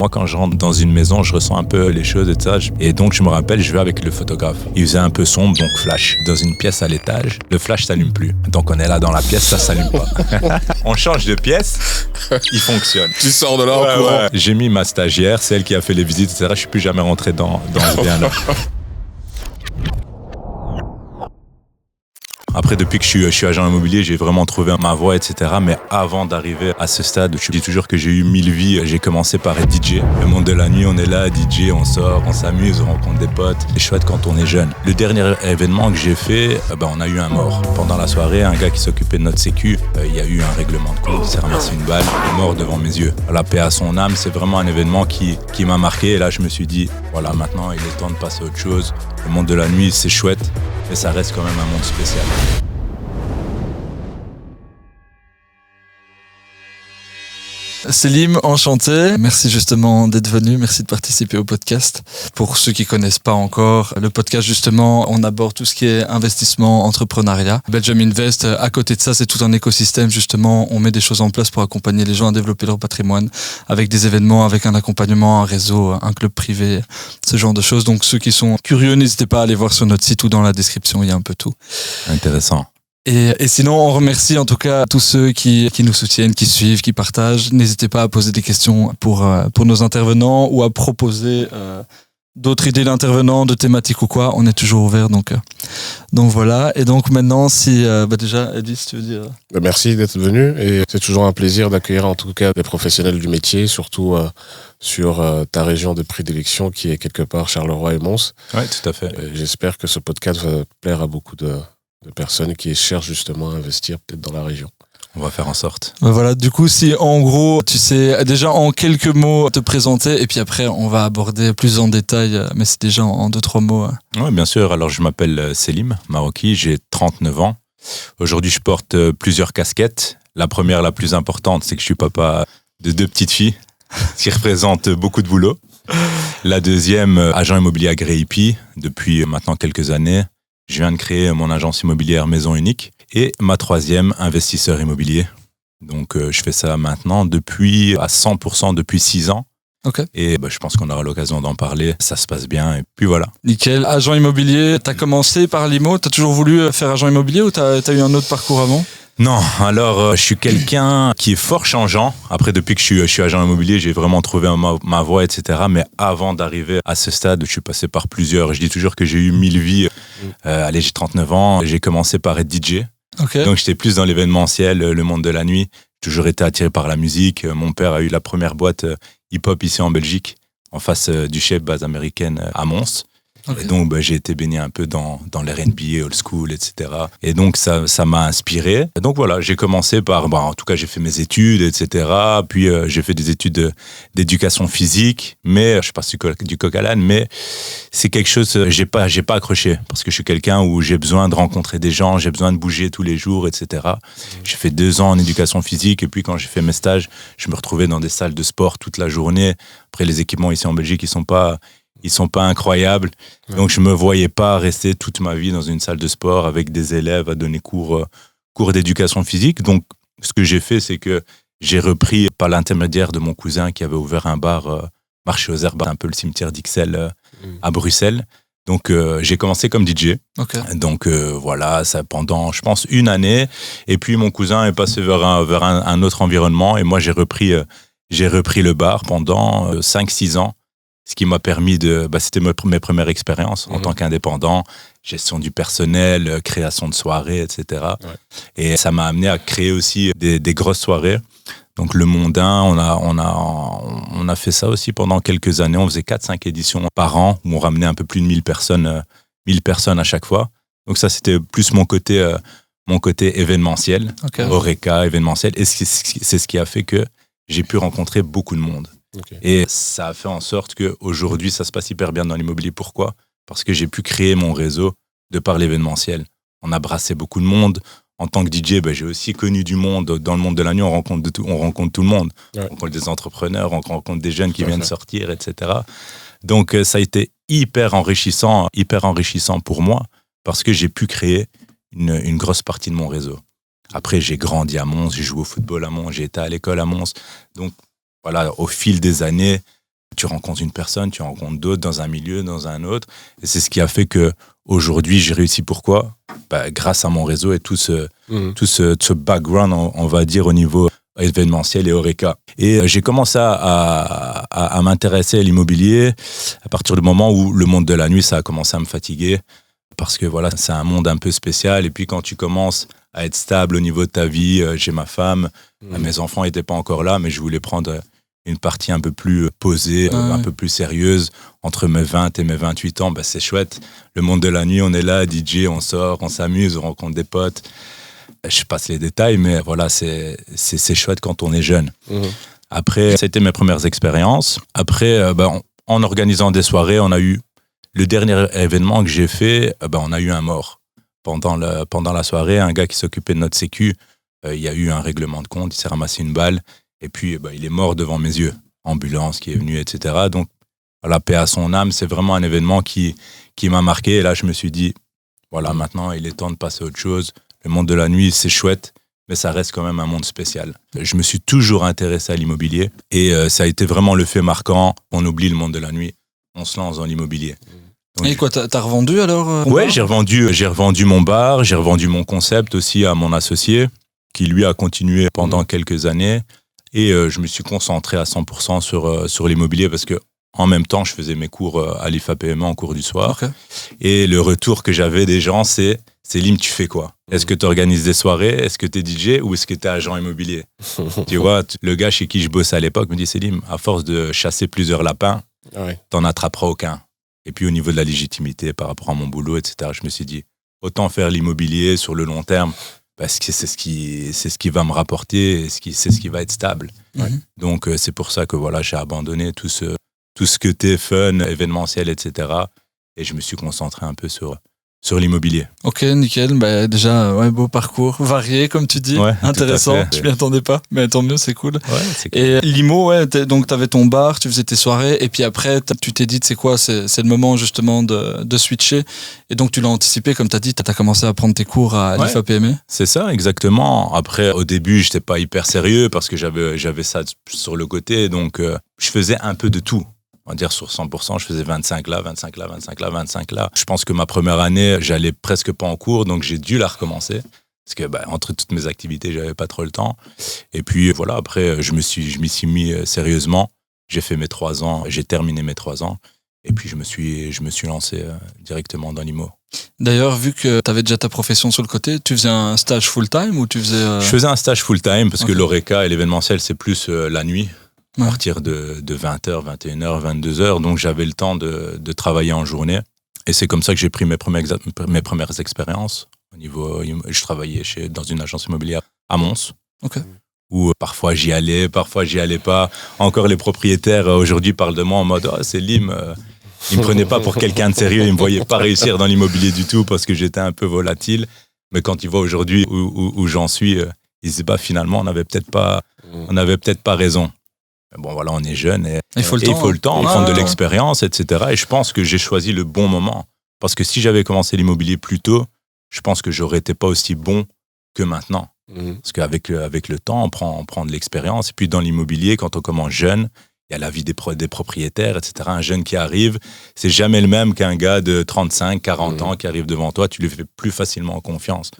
Moi, quand je rentre dans une maison, je ressens un peu les choses et tout ça. Et donc, je me rappelle, je vais avec le photographe. Il faisait un peu sombre, donc flash. Dans une pièce à l'étage, le flash s'allume plus. Donc, on est là dans la pièce, ça s'allume pas. On change de pièce, il fonctionne. Tu sors de là en courant. Ouais. J'ai mis ma stagiaire, c'est elle qui a fait les visites, etc. Je suis plus jamais rentré dans ce bien-là. Après, depuis que je suis agent immobilier, j'ai vraiment trouvé ma voie, etc. Mais avant d'arriver à ce stade, je dis toujours que j'ai eu 1000 vies. J'ai commencé par être DJ. Le monde de la nuit, on est là, DJ, on sort, on s'amuse, on rencontre des potes. C'est chouette quand on est jeune. Le dernier événement que j'ai fait, on a eu un mort. Pendant la soirée, un gars qui s'occupait de notre sécu, il y a eu un règlement de compte, il s'est ramassé une balle, il est mort devant mes yeux. La paix à son âme, c'est vraiment un événement qui m'a marqué. Et là, je me suis dit, voilà, maintenant, il est temps de passer à autre chose. Le monde de la nuit, c'est chouette, mais ça reste quand même un monde spécial. Selim, enchanté. Merci justement d'être venu. Merci de participer au podcast. Pour ceux qui connaissent pas encore, le podcast justement, on aborde tout ce qui est investissement, entrepreneuriat. Belgium Invest, à côté de ça, c'est tout un écosystème justement. On met des choses en place pour accompagner les gens à développer leur patrimoine avec des événements, avec un accompagnement, un réseau, un club privé, ce genre de choses. Donc ceux qui sont curieux, n'hésitez pas à aller voir sur notre site ou dans la description, il y a un peu tout. Intéressant. Et sinon, on remercie en tout cas tous ceux qui nous soutiennent, qui suivent, qui partagent. N'hésitez pas à poser des questions pour nos intervenants ou à proposer d'autres idées d'intervenants, de thématiques ou quoi. On est toujours ouvert. Donc voilà. Et donc maintenant, si déjà, Eddy, si tu veux dire. Merci d'être venu et c'est toujours un plaisir d'accueillir en tout cas des professionnels du métier, surtout sur ta région de prédilection qui est quelque part Charleroi et Mons. Oui, tout à fait. Et j'espère que ce podcast va plaire à beaucoup de personnes qui cherchent justement à investir peut-être dans la région. On va faire en sorte. Voilà, du coup, si en gros, tu sais déjà en quelques mots te présenter et puis après, on va aborder plus en détail, mais c'est déjà en 2-3 mots. Oui, bien sûr. Alors, je m'appelle Selim Maroki, j'ai 39 ans. Aujourd'hui, je porte plusieurs casquettes. La première, la plus importante, c'est que je suis papa de 2 petites filles, ce qui représente beaucoup de boulot. La deuxième, agent immobilier agréé IP depuis maintenant quelques années. Je viens de créer mon agence immobilière Maison Unique. Et ma troisième, investisseur immobilier. Donc, je fais ça maintenant à 100% depuis 6 ans. Okay. Et je pense qu'on aura l'occasion d'en parler. Ça se passe bien. Et puis voilà. Nickel. Agent immobilier, t'as commencé par l'IMO. T'as toujours voulu faire agent immobilier ou t'as eu un autre parcours avant ? Non, alors je suis quelqu'un qui est fort changeant. Après, depuis que je suis agent immobilier, j'ai vraiment trouvé ma voie, etc. Mais avant d'arriver à ce stade, je suis passé par plusieurs. Je dis toujours que j'ai eu 1000 vies. Allez, j'ai 39 ans. J'ai commencé par être DJ. Okay. Donc, j'étais plus dans l'événementiel, le monde de la nuit. J'ai toujours été attiré par la musique. Mon père a eu la première boîte hip-hop ici en Belgique, en face du chef base américaine à Mons. Okay. Et donc, j'ai été baigné un peu dans l'R&B, old school, etc. Et donc, ça m'a inspiré. Et donc, voilà, j'ai commencé par... en tout cas, j'ai fait mes études, etc. Puis, j'ai fait des études d'éducation physique. Mais, je passe du coq à l'âne, mais c'est quelque chose... J'ai pas accroché. Parce que je suis quelqu'un où j'ai besoin de rencontrer des gens, j'ai besoin de bouger tous les jours, etc. J'ai fait 2 ans en éducation physique. Et puis, quand j'ai fait mes stages, je me retrouvais dans des salles de sport toute la journée. Après, les équipements ici en Belgique, ils sont pas incroyables. Ouais. Donc, je me voyais pas rester toute ma vie dans une salle de sport avec des élèves à donner cours d'éducation physique. Donc, ce que j'ai fait, c'est que j'ai repris par l'intermédiaire de mon cousin qui avait ouvert un bar marché aux herbes, un peu le cimetière d'Ixelles à Bruxelles. Donc, j'ai commencé comme DJ. Okay. Donc, voilà, ça pendant, je pense, 1 année. Et puis, mon cousin est passé vers un autre environnement. Et moi, j'ai repris le bar pendant 5-6 ans. Ce qui m'a permis c'était mes premières expériences en tant qu'indépendant, gestion du personnel, création de soirées, etc. Ouais. Et ça m'a amené à créer aussi des grosses soirées. Donc le Mondain, on a fait ça aussi pendant quelques années. On faisait 4-5 éditions par an où on ramenait un peu plus de 1000 personnes à chaque fois. Donc ça, c'était plus mon côté événementiel, okay. Horeca, événementiel. Et c'est ce qui a fait que j'ai pu rencontrer beaucoup de monde. Okay. Et ça a fait en sorte qu'aujourd'hui, ça se passe hyper bien dans l'immobilier. Pourquoi ? Parce que j'ai pu créer mon réseau de par l'événementiel. On a brassé beaucoup de monde. En tant que DJ, j'ai aussi connu du monde. Dans le monde de la nuit, on rencontre tout le monde. Ouais. On rencontre des entrepreneurs, on rencontre des jeunes qui viennent sortir, etc. Donc, ça a été hyper enrichissant pour moi parce que j'ai pu créer une grosse partie de mon réseau. Après, j'ai grandi à Mons, j'ai joué au football à Mons, j'ai été à l'école à Mons. Donc, voilà, au fil des années, tu rencontres une personne, tu rencontres d'autres dans un milieu, dans un autre. Et c'est ce qui a fait que aujourd'hui j'ai réussi. Pourquoi ? Grâce à mon réseau et tout ce background, on va dire, au niveau événementiel et Horeca. Et j'ai commencé à m'intéresser à l'immobilier à partir du moment où le monde de la nuit, ça a commencé à me fatiguer. Parce que voilà, c'est un monde un peu spécial. Et puis quand tu commences à être stable au niveau de ta vie, j'ai ma femme, mes enfants n'étaient pas encore là, mais je voulais prendre une partie un peu plus posée, un peu plus sérieuse. Entre mes 20 et mes 28 ans, c'est chouette. Le monde de la nuit, on est là, DJ, on sort, on s'amuse, on rencontre des potes. Je passe les détails, mais voilà, c'est chouette quand on est jeune. Après, ça a été mes premières expériences. Après, en organisant des soirées, on a eu le dernier événement que j'ai fait, on a eu un mort. Pendant la soirée, un gars qui s'occupait de notre sécu, il y a eu un règlement de compte, il s'est ramassé une balle, et puis il est mort devant mes yeux. Ambulance qui est venue, etc. Donc, la paix à son âme, c'est vraiment un événement qui m'a marqué. Et là, je me suis dit, voilà, maintenant, il est temps de passer à autre chose. Le monde de la nuit, c'est chouette, mais ça reste quand même un monde spécial. Je me suis toujours intéressé à l'immobilier, et ça a été vraiment le fait marquant. On oublie le monde de la nuit, on se lance dans l'immobilier. Donc, et quoi, t'as revendu alors Ouais, j'ai revendu mon bar, j'ai revendu mon concept aussi à mon associé, qui lui a continué pendant quelques années. Et je me suis concentré à 100% sur l'immobilier parce que en même temps, je faisais mes cours à l'IFAPME en cours du soir. Okay. Et le retour que j'avais des gens, c'est Lim, tu fais quoi ? Est-ce que tu organises des soirées ? Est-ce que tu es DJ ou est-ce que tu es agent immobilier ? Tu vois, le gars chez qui je bossais à l'époque me dit, Lim, à force de chasser plusieurs lapins, t'en attraperas aucun. Et puis au niveau de la légitimité par rapport à mon boulot, etc., je me suis dit, autant faire l'immobilier sur le long terme, parce que c'est ce qui va me rapporter, et c'est ce qui va être stable. Donc c'est pour ça que voilà, j'ai abandonné tout ce côté fun, événementiel, etc. Et je me suis concentré un peu sur l'immobilier. Ok, nickel. Déjà, beau parcours, varié comme tu dis, intéressant. Je m'y attendais pas, mais tant mieux, c'est cool. Ouais, c'est cool. Et l'IMO, donc tu avais ton bar, tu faisais tes soirées, et puis après, tu t'es dit, c'est quoi, c'est le moment justement de switcher. Et donc tu l'as anticipé, comme tu as dit, tu as commencé à prendre tes cours à l'IFAPME. C'est ça, exactement. Après, au début, j'étais pas hyper sérieux parce que j'avais ça sur le côté, donc je faisais un peu de tout. On va dire sur 100%, je faisais 25 là, 25 là, 25 là, 25 là. Je pense que ma première année, j'allais presque pas en cours, donc j'ai dû la recommencer. Parce que entre toutes mes activités, j'avais pas trop le temps. Et puis voilà, après, je m'y suis mis sérieusement. J'ai fait mes 3 ans, j'ai terminé mes 3 ans. Et puis je me suis lancé directement dans l'IMO. D'ailleurs, vu que tu avais déjà ta profession sur le côté, tu faisais un stage full-time ou tu faisais... Je faisais un stage full-time parce que l'Horeca et l'événementiel, c'est plus la nuit. À partir de 20h, 21h, 22h. Donc, j'avais le temps de travailler en journée. Et c'est comme ça que j'ai pris mes premières expériences. Au niveau, je travaillais dans une agence immobilière à Mons. Où parfois j'y allais, parfois j'y allais pas. Encore les propriétaires aujourd'hui parlent de moi en mode « c'est Lim ». Ils me prenaient pas pour quelqu'un de sérieux. Ils me voyaient pas réussir dans l'immobilier du tout parce que j'étais un peu volatile. Mais quand ils voient aujourd'hui où j'en suis, ils se disent « finalement, on n'avait peut-être pas raison ». Bon, voilà, on est jeune et il faut le temps, prendre de l'expérience, etc. Et je pense que j'ai choisi le bon moment. Parce que si j'avais commencé l'immobilier plus tôt, je pense que j'aurais été pas aussi bon que maintenant. Parce qu'avec le temps, on prend de l'expérience. Et puis dans l'immobilier, quand on commence jeune, il y a la vie des propriétaires, etc. Un jeune qui arrive, c'est jamais le même qu'un gars de 35, 40 ans qui arrive devant toi. Tu lui fais plus facilement confiance.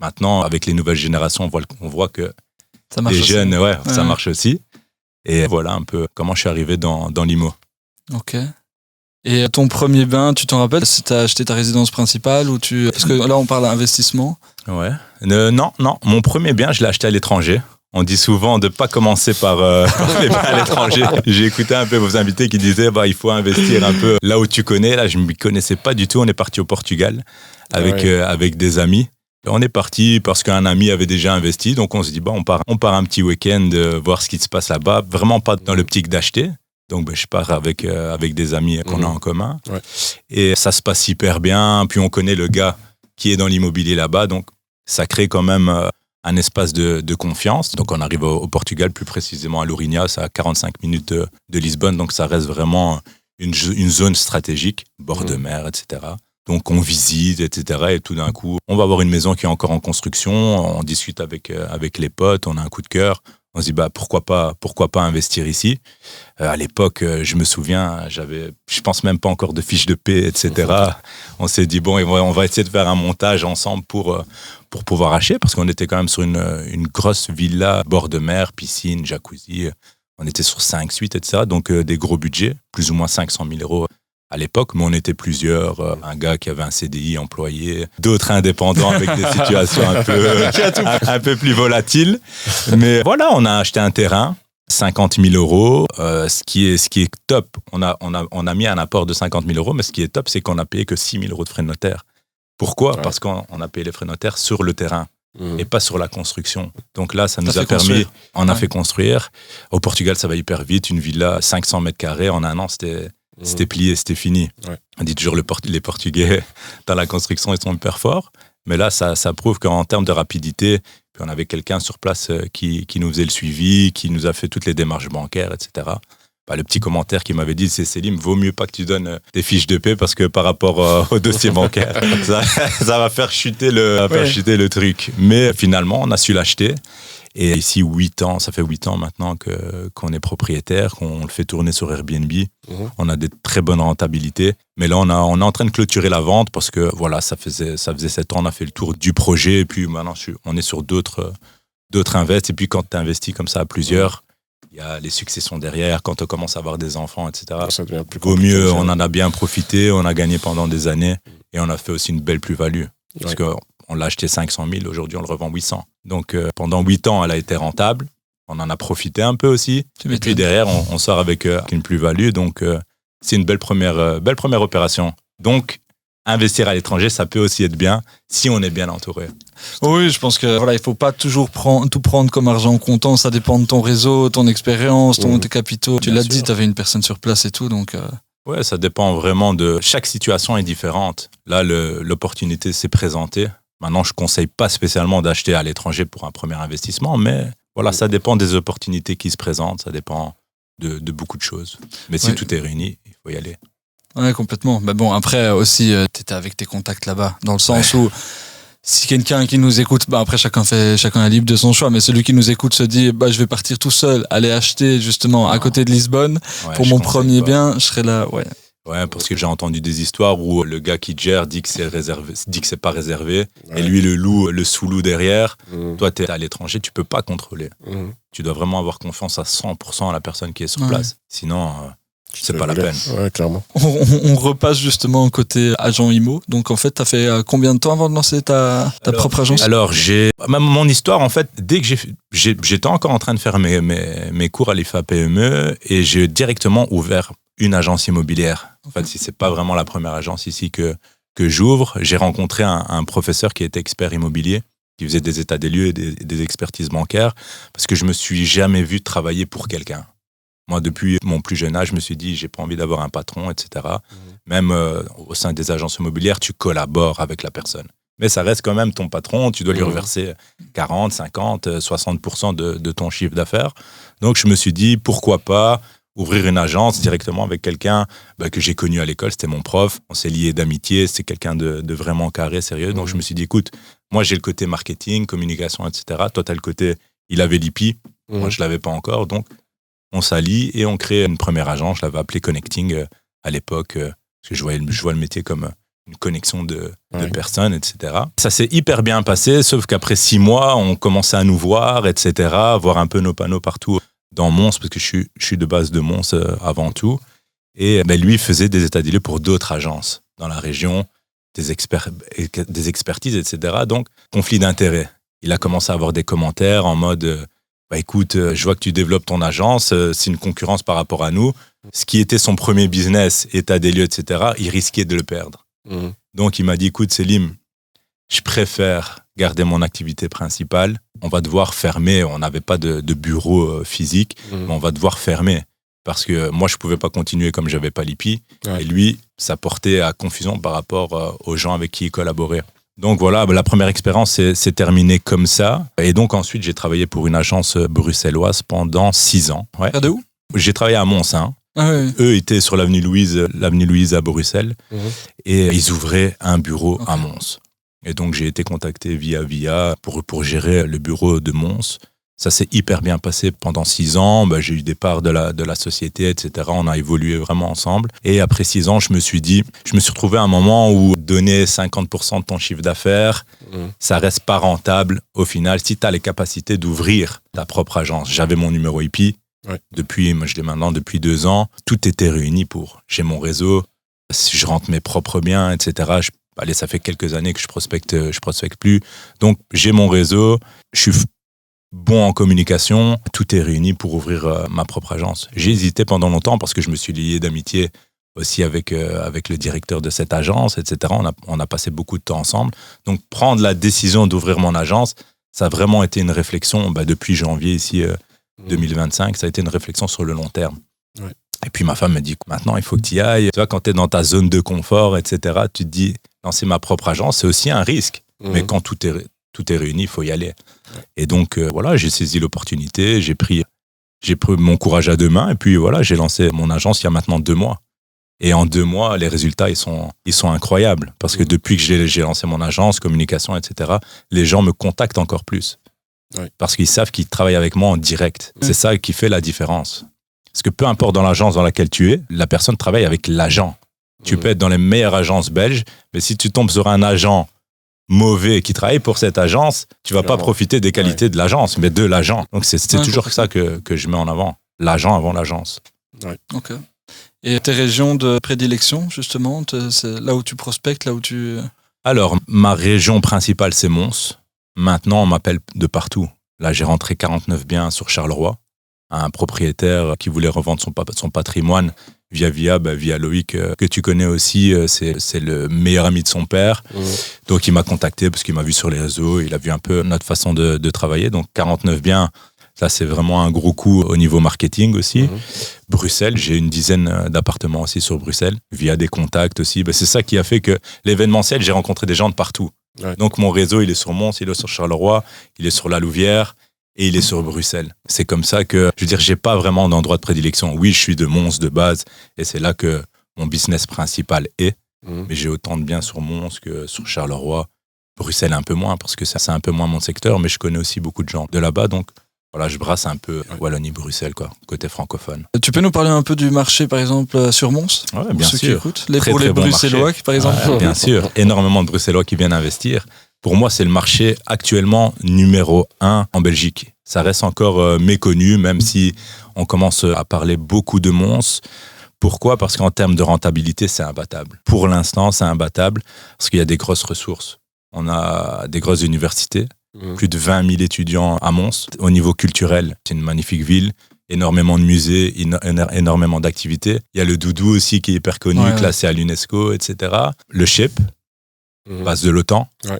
Maintenant, avec les nouvelles générations, on voit que les jeunes, ça marche aussi. Et voilà un peu comment je suis arrivé dans l'IMO. Ok. Et ton premier bain, tu t'en rappelles si tu as acheté ta résidence principale ou parce que là, on parle d'investissement. Ouais. Non. Mon premier bien, je l'ai acheté à l'étranger. On dit souvent de ne pas commencer par les biens à l'étranger. J'ai écouté un peu vos invités qui disaient il faut investir un peu là où tu connais. Là, je ne m'y connaissais pas du tout. On est parti au Portugal avec des amis. On est parti parce qu'un ami avait déjà investi, donc on se dit on part un petit week-end voir ce qui se passe là-bas, vraiment pas dans l'optique d'acheter. Donc je pars avec des amis qu'on a en commun. Et ça se passe hyper bien, puis on connaît le gars qui est dans l'immobilier là-bas, donc ça crée quand même un espace de confiance. Donc on arrive au Portugal, plus précisément à Lourinhã, c'est à 45 minutes de Lisbonne, donc ça reste vraiment une zone stratégique, bord de mer, etc. Donc on visite, etc. Et tout d'un coup, on va avoir une maison qui est encore en construction, on discute avec les potes, on a un coup de cœur, On se dit, pourquoi pas investir ici. À l'époque, je me souviens, je pense même pas encore de fiche de paie, etc. On s'est dit, on va essayer de faire un montage ensemble pour pouvoir acheter, parce qu'on était quand même sur une grosse villa, bord de mer, piscine, jacuzzi. On était sur 5 suites, etc. Donc, des gros budgets, plus ou moins 500 000 euros à l'époque, mais on était plusieurs. Un gars qui avait un CDI employé, d'autres indépendants avec des situations un peu plus volatiles. Mais voilà, on a acheté un terrain, 50 000 euros. Ce qui est top, on a mis un apport de 50 000 euros, mais ce qui est top, c'est qu'on a payé que 6 000 euros de frais de notaire. Pourquoi ? Parce qu'on a payé les frais de notaire sur le terrain. Et pas sur la construction. Donc là, ça nous a permis, on a fait construire. Au Portugal, ça va hyper vite. Une villa, 500 mètres carrés, en un an, c'était plié, c'était fini. Ouais. On dit toujours les Portugais, dans la construction, ils sont hyper forts. Mais là, ça prouve qu'en termes de rapidité, puis on avait quelqu'un sur place qui nous faisait le suivi, qui nous a fait toutes les démarches bancaires, etc. Le petit commentaire qui m'avait dit, c'est Selim, vaut mieux pas que tu donnes des fiches de paie parce que par rapport au dossier bancaire, ça va faire chuter le truc. Mais finalement, on a su l'acheter. Et ici, ça fait 8 ans maintenant qu'on est propriétaire, qu'on le fait tourner sur Airbnb. On a des très bonnes rentabilités. Mais là, on est en train de clôturer la vente parce que voilà, ça faisait 7 ans, on a fait le tour du projet. Et puis maintenant, on est sur d'autres invests. Et puis quand tu investis comme ça à plusieurs, il y a les successions derrière, quand on commence à avoir des enfants, etc. Ça devient plus Au mieux, on en a bien profité, on a gagné pendant des années et on a fait aussi une belle plus-value. Parce qu'on l'a acheté 500 000, aujourd'hui on le revend 800. Donc pendant 8 ans, elle a été rentable. On en a profité un peu aussi. Et puis derrière, on sort avec une plus-value. Donc c'est une belle première opération. Donc investir à l'étranger, ça peut aussi être bien si on est bien entouré. Oui, je pense que il faut pas toujours tout prendre comme argent comptant. Ça dépend de ton réseau, ton expérience, tes capitaux. Tu l'as dit, tu avais une personne sur place et tout, donc. Ouais, ça dépend vraiment de. Chaque situation est différente. Là, l'opportunité s'est présentée. Maintenant, je conseille pas spécialement d'acheter à l'étranger pour un premier investissement, mais voilà, ça dépend des opportunités qui se présentent. Ça dépend de beaucoup de choses. Mais si tout est réuni, il faut y aller. Ouais, complètement. Mais bon, après aussi, t'étais avec tes contacts là-bas, dans le sens où si quelqu'un qui nous écoute, après chacun est libre de son choix, mais celui qui nous écoute se dit, je vais partir tout seul, aller acheter justement à côté de Lisbonne pour mon premier bien, je serai là, ouais. Ouais, parce que j'ai entendu des histoires où le gars qui gère dit que c'est pas réservé, et lui le sous-loue derrière. Toi, t'es à l'étranger, tu peux pas contrôler. Tu dois vraiment avoir confiance à 100% à la personne qui est sur place. Sinon, c'est pas la peine. Ouais, clairement. On repasse justement côté agent IMO. Donc en fait, t'as fait combien de temps avant de lancer ta propre agence ? Alors, mon histoire, en fait, dès que j'étais encore en train de faire mes cours à l'IFA PME et j'ai directement ouvert une agence immobilière. En fait, si c'est pas vraiment la première agence ici que j'ouvre, j'ai rencontré un professeur qui était expert immobilier, qui faisait des états des lieux et des expertises bancaires, parce que je me suis jamais vu travailler pour quelqu'un. Moi, depuis mon plus jeune âge, je me suis dit, j'ai pas envie d'avoir un patron, etc. Même au sein des agences immobilières, tu collabores avec la personne. Mais ça reste quand même ton patron, tu dois lui reverser 40, 50, 60% de ton chiffre d'affaires. Donc, je me suis dit, pourquoi pas ouvrir une agence directement avec quelqu'un que j'ai connu à l'école, c'était mon prof. On s'est liés d'amitié, c'est quelqu'un de vraiment carré, sérieux. Donc, je me suis dit, écoute, moi, j'ai le côté marketing, communication, etc. Toi, tu as le côté, il avait l'IPI, moi, je l'avais pas encore. Donc, on s'allie et on crée une première agence. Je l'avais appelée Connecting à l'époque, parce que je vois le métier comme une connexion de personnes, etc. Ça s'est hyper bien passé, sauf qu'après 6 mois, on commençait à nous voir, etc., voir un peu nos panneaux partout dans Mons, parce que je suis de base de Mons avant tout. Et lui faisait des états des lieux pour d'autres agences dans la région, des expertises, etc. Donc, conflit d'intérêts. Il a commencé à avoir des commentaires en mode... écoute, je vois que tu développes ton agence, c'est une concurrence par rapport à nous. Ce qui était son premier business, état des lieux, etc., il risquait de le perdre. Donc, il m'a dit, écoute, Selim, je préfère garder mon activité principale. On va devoir fermer. On n'avait pas de bureau physique, mais on va devoir fermer. Parce que moi, je ne pouvais pas continuer comme je n'avais pas l'IPI. Et lui, ça portait à confusion par rapport aux gens avec qui il collaborait. Donc voilà, la première expérience s'est terminée comme ça. Et donc ensuite, j'ai travaillé pour une agence bruxelloise pendant 6 ans. Ouais. De où ? J'ai travaillé à Mons. Oui. Eux étaient sur l'avenue Louise à Bruxelles. Et ils ouvraient un bureau à Mons. Et donc j'ai été contacté via pour gérer le bureau de Mons. Ça s'est hyper bien passé pendant 6 ans. J'ai eu des parts de la société, etc. On a évolué vraiment ensemble. Et après 6 ans, je me suis retrouvé à un moment où donner 50% de ton chiffre d'affaires, ça reste pas rentable au final. Si tu as les capacités d'ouvrir ta propre agence. J'avais mon numéro IP. Ouais. Moi je l'ai maintenant depuis 2 ans. Tout était réuni j'ai mon réseau. Si je rentre mes propres biens, etc. Ça fait quelques années que je prospecte plus. Donc j'ai mon réseau. Je suis bon en communication, tout est réuni pour ouvrir ma propre agence. J'ai hésité pendant longtemps parce que je me suis lié d'amitié aussi avec le directeur de cette agence, etc. On a passé beaucoup de temps ensemble. Donc prendre la décision d'ouvrir mon agence, ça a vraiment été une réflexion depuis janvier ici 2025, ça a été une réflexion sur le long terme. Ouais. Et puis ma femme me dit, maintenant il faut que tu y ailles. Tu vois, quand tu es dans ta zone de confort, etc., tu te dis, lancer ma propre agence, c'est aussi un risque. Mais quand tout est réuni, il faut y aller. Et donc, j'ai saisi l'opportunité, j'ai pris mon courage à 2 mains, et puis j'ai lancé mon agence il y a maintenant 2 mois. Et en 2 mois, les résultats, ils sont incroyables. Parce que depuis que j'ai lancé mon agence, communication, etc., les gens me contactent encore plus. Oui. Parce qu'ils savent qu'ils travaillent avec moi en direct. C'est ça qui fait la différence. Parce que peu importe dans l'agence dans laquelle tu es, la personne travaille avec l'agent. Tu peux être dans les meilleures agences belges, mais si tu tombes sur un agent mauvais qui travaille pour cette agence, tu vas pas profiter des qualités de l'agence, mais de l'agent. Donc c'est toujours ça que je mets en avant. L'agent avant l'agence. Ouais. Ok. Et tes régions de prédilection, justement, c'est là où tu prospectes, là où tu... Alors, ma région principale, c'est Mons. Maintenant, on m'appelle de partout. Là, j'ai rentré 49 biens sur Charleroi. Un propriétaire qui voulait revendre son patrimoine via Loïc, que tu connais aussi, c'est le meilleur ami de son père. Donc, il m'a contacté parce qu'il m'a vu sur les réseaux, il a vu un peu notre façon de travailler. Donc, 49 biens, ça, c'est vraiment un gros coup au niveau marketing aussi. Bruxelles, j'ai une dizaine d'appartements aussi sur Bruxelles, via des contacts aussi. C'est ça qui a fait que l'événementiel, j'ai rencontré des gens de partout. Ouais. Donc, mon réseau, il est sur Mons, il est sur Charleroi, il est sur la Louvière, et il est sur Bruxelles. C'est comme ça que, je veux dire, j'ai pas vraiment d'endroit de prédilection. Oui, je suis de Mons de base, et c'est là que mon business principal est. Mais j'ai autant de biens sur Mons que sur Charleroi. Bruxelles un peu moins, parce que c'est un peu moins mon secteur, mais je connais aussi beaucoup de gens de là-bas, donc voilà, je brasse un peu Wallonie-Bruxelles, côté francophone. Tu peux nous parler un peu du marché, par exemple, sur Mons? Ouais, bien sûr. Pour les Bruxellois, par exemple? Ouais, bien sûr. Énormément de Bruxellois qui viennent investir. Pour moi, c'est le marché actuellement numéro 1 en Belgique. Ça reste encore méconnu, même si on commence à parler beaucoup de Mons. Pourquoi ? Parce qu'en termes de rentabilité, c'est imbattable. Pour l'instant, c'est imbattable parce qu'il y a des grosses ressources. On a des grosses universités, plus de 20 000 étudiants à Mons. Au niveau culturel, c'est une magnifique ville. Énormément de musées, énormément d'activités. Il y a le Doudou aussi qui est hyper connu, classé à l'UNESCO, etc. Le CHIP, base de l'OTAN. Ouais.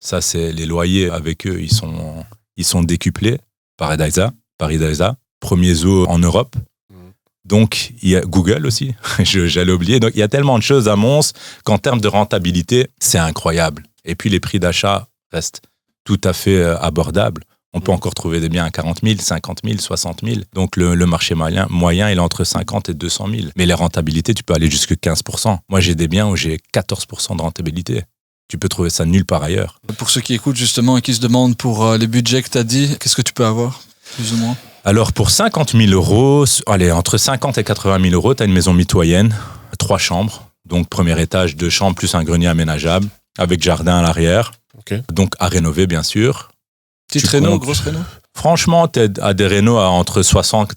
Ça, c'est les loyers avec eux, ils sont décuplés. Paradisa, premier zoo en Europe. Donc, il y a Google aussi, j'allais oublier. Donc, il y a tellement de choses à Mons qu'en termes de rentabilité, c'est incroyable. Et puis, les prix d'achat restent tout à fait abordables. On peut encore trouver des biens à 40 000, 50 000, 60 000. Donc, le marché moyen, il est entre 50 et 200 000. Mais les rentabilités, tu peux aller jusqu'à 15%. Moi, j'ai des biens où j'ai 14% de rentabilité. Tu peux trouver ça nulle part ailleurs. Pour ceux qui écoutent justement et qui se demandent pour les budgets que tu as dit, qu'est-ce que tu peux avoir, plus ou moins ? Alors, pour 50 000 euros, allez, entre 50 et 80 000 euros, tu as une maison mitoyenne, 3 chambres. Donc, premier étage, 2 chambres, plus un grenier aménageable, avec jardin à l'arrière. Okay. Donc, à rénover, bien sûr. Petite réno, grosse réno ? Franchement, tu as des rénos à entre 60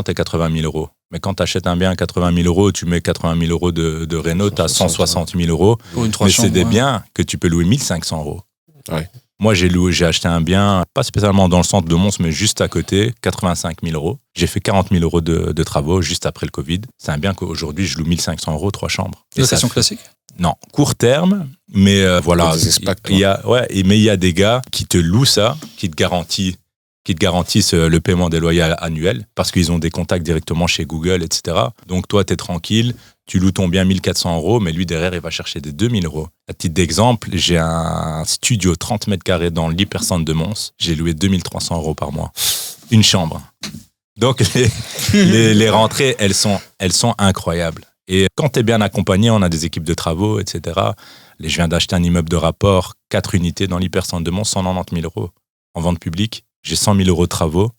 et 80 000 euros. Mais quand tu achètes un bien à 80 000 euros, tu mets 80 000 euros de réno, tu as 160 000 euros. Pour une 3 mais chambres, c'est des biens que tu peux louer 1 500 euros. Ouais. Moi, j'ai acheté un bien, pas spécialement dans le centre de Mons, mais juste à côté, 85 000 euros. J'ai fait 40 000 euros de travaux juste après le Covid. C'est un bien qu'aujourd'hui, je loue 1 500 euros, 3 chambres. Location classique ? Non, court terme, mais voilà. Il y a des gars qui te louent ça, qui te garantissent le paiement des loyers annuels parce qu'ils ont des contacts directement chez Google, etc. Donc toi, tu es tranquille, tu loues ton bien 1 400 euros, mais lui, derrière, il va chercher des 2 000 euros. À titre d'exemple, j'ai un studio 30 mètres carrés dans l'hypercentre de Mons. J'ai loué 2 300 euros par mois. Une chambre. Donc les rentrées, elles sont incroyables. Et quand tu es bien accompagné, on a des équipes de travaux, etc. Je viens d'acheter un immeuble de rapport, 4 unités dans l'hypercentre de Mons, 190 000 euros en vente publique. j'ai 100 000 euros de travaux.